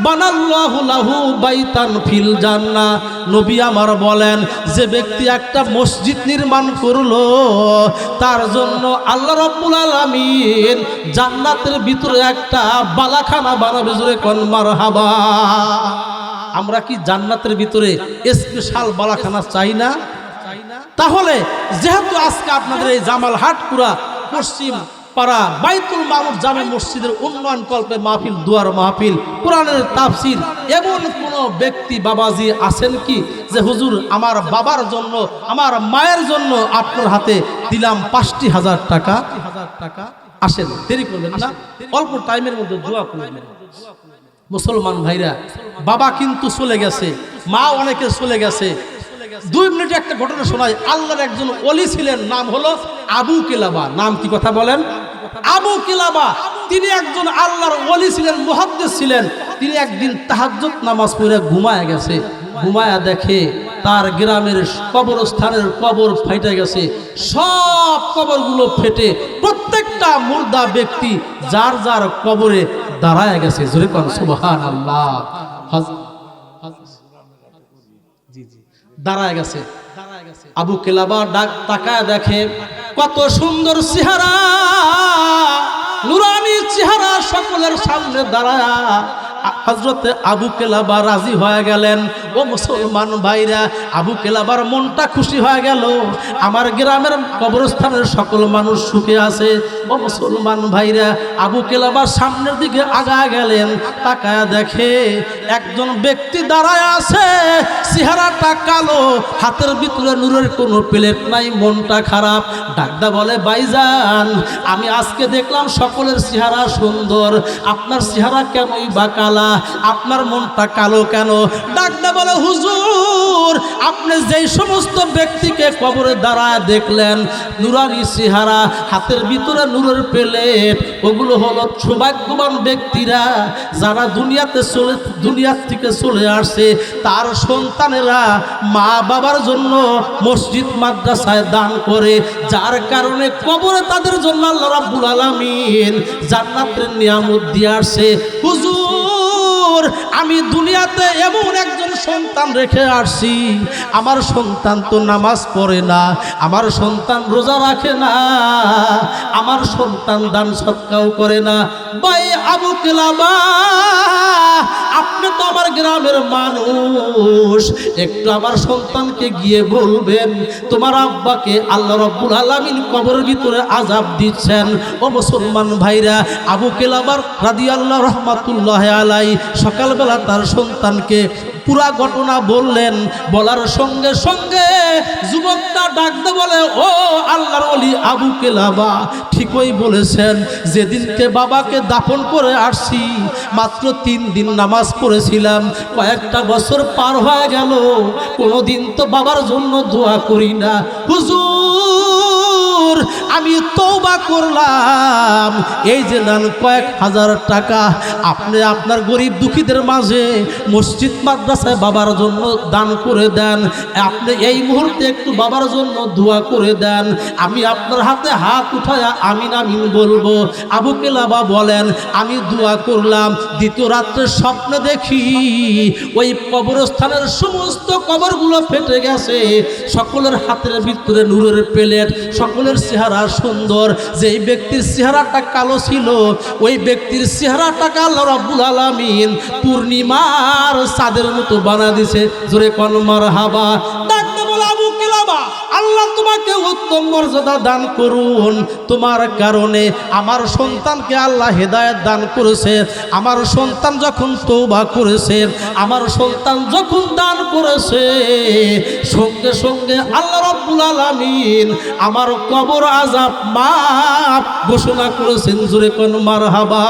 বানাল্লাহু লাহু বাইতান ফিল জান্নাহ। নবী আমার বলেন, যে ব্যক্তি একটা মসজিদ নির্মাণ করলো, তার জন্য আল্লাহ রাব্বুল আলামিন জান্নাতের ভিতরে একটা বালাখানা বানাবে। জোরে কোন মারহাবা। আমরা কি জান্নাতের ভিতরে স্পেশাল বালাখানা চাই না? তাহলে যেহেতু আজকে আপনাদের এই জামালহাটপুরা পশ্চিম পাড়া বাইতুল মামুর জামে মসজিদের উন্নয়ন কল্পে মাহফিল, দুয়ার মাহফিল, কোরআনের তাফসির, এমন কোন ব্যক্তি বাবাজি আছেন কি যে হুজুর আমার বাবার জন্য, আমার মায়ের জন্য আপনার হাতে দিলাম ৫০০০ টাকা? আসেন, দেরি করবেন না, অল্প টাইমের মধ্যে দোয়া করবেন। মুসলমান ভাইরা, বাবা কিন্তু চলে গেছে, মা অনেকে চলে গেছে। 2 মিনিটে একটা ঘটনা শোনায়। আল্লাহর একজন ওলি ছিলেন, নাম হলো আবু কিলাবা। নাম কি কথা বলেন? আবু কিলাবা। তিনি একজন আল্লাহর ওলি ছিলেন, মুহাদ্দিস ছিলেন। তিনি একদিন তাহাজ্জুদ নামাজ পড়ে ঘুমায় গেছে। ঘুমায়া দেখে তার গ্রামের কবরস্থানের কবর ফাইটে গেছে। সব কবরগুলো ফেটে প্রত্যেকটা মুর্দা ব্যক্তি যার যার কবরে দাঁড়ায় গেছে। জোরে কোন সুবহানাল্লাহ। দাঁড়ায় গেছে। আবু কিলাবা ডাক তাকায় দেখে, কত সুন্দর চেহারা, নুরানি চেহারা সকলের সামনে দাঁড়ায়। হযরতে আবু কিলাবা রাজি হয়ে গেলেন। ও মুসলমান ভাইরা, আবু কিলাবার মনটা খুশি হয়ে গেল, আমার গ্রামের কবরস্থানের সকল মানুষ সুখে আছে। ও মুসলমান ভাইরা, আবু কিলাবার সামনের দিকে আগায় গেলেন। তাকায় দেখে একজন ব্যক্তি দাঁড়ায় আছে, চেহারাটা কালো, হাতের ভিতরে নূরের কোনো প্লেট নাই, মনটা খারাপ। ডাকদা বলে, ভাইজান, আমি আজকে দেখলাম সকলের চেহারা সুন্দর, আপনার চেহারা কেনই বা কালা, আপনার মনটা কালো কেন? ডাকদা বলে, হুজুর, আপনি যেই সমস্ত ব্যক্তিকে কবরে দাঁড়ায় দেখলেন, নুরানি চেহারা, হাতের ভিতরে নূরের প্লেট, ওগুলো হলো সৌভাগ্যবান ব্যক্তিরা, যারা দুনিয়া থেকে চলে আসছে। তার সন্তানেরা মা বাবার জন্য মসজিদ মাদ্রাসায় দান করে, যার কারণে কবরে তাদের জন্য আল্লাহ রাব্বুল আলামিন জান্নাতের নিয়ামত দিয়ে আসছে। হুজুর, আমি দুনিয়াতে এমন একজন সন্তান রেখে আসছি, আমার সন্তান তো নামাজ পড়ে না, আমার সন্তান রোজা রাখে না, আমার সন্তান দান সৎকাও করে না। ভাই আবু কিলাবা, আপনি তো আমার গ্রামের মানুষ, একটু আমার সন্তানকে গিয়ে বলবেন তোমার আব্বাকে আল্লাহ রাব্বুল আলামিন কবরের ভিতরে আযাব দিচ্ছেন। ও মুসলমান ভাইরা, আবু কিলাবার রাদিয়াল্লাহু রাহমাতুল্লাহি আলাইহি সকালবেলা তার সন্তানকে পুরা ঘটনা বললেন। বলার সঙ্গে সঙ্গে যুবকটা ডাকতে বলে, ও আল্লাহর ওলি আবু কেলাবা, ঠিকই বলেছেন, যেদিনকে বাবাকে দাফন করে আসছি মাত্র 3 দিন নামাজ পড়েছিলাম, কয়েকটা বছর পার হয়ে গেল, কোনোদিন তো বাবার জন্য দোয়া করি না। হুজুর, আমি তওবা করলাম, এই যে নেন কয়েক হাজার টাকা, আপনি আপনার গরিব দুঃখীদের মাঝে মসজিদ মাদ্রাসায় বাবার জন্য দান করে দেন। আপনি এই মুহূর্তে একটু বাবার জন্য দোয়া করে দেন। আমি আপনার হাতে হাত উঠায়া আমিন আমিন বলবো। আবু কেলাবা বলেন, আমি দোয়া করলাম। দ্বিতীয় রাত্রে স্বপ্নে দেখি ওই কবরস্থানের সমস্ত কবরগুলো ফেটে গেছে, সকলের হাতের ভিতরে নূরের প্লেট, সকলের চেহারা সুন্দর। যেই ব্যক্তির চেহারাটা কালো ছিল ওই ব্যক্তির চেহারাটাকে আল্লাহ রাব্বুল আলামিন পূর্ণিমার চাঁদের মতো বানা দিছে। জোরে কোন মারহাবা। ডাকতে বলে, আবু কেলাবা, আল্লাহ তোমাকে উত্তম মর্যাদা দান করুন, তোমার কারণে আমার সন্তানকে আল্লাহ হেদায়েত দান করেছে। আমার সন্তান যখন তওবা করেছে, আমার সন্তান যখন দান করেছে, সঙ্গে সঙ্গে আল্লাহ রাব্বুল আলামিন আমার কবর আযাব মাফ ঘোষণা করেছেন। জোরে কোন মারহাবা।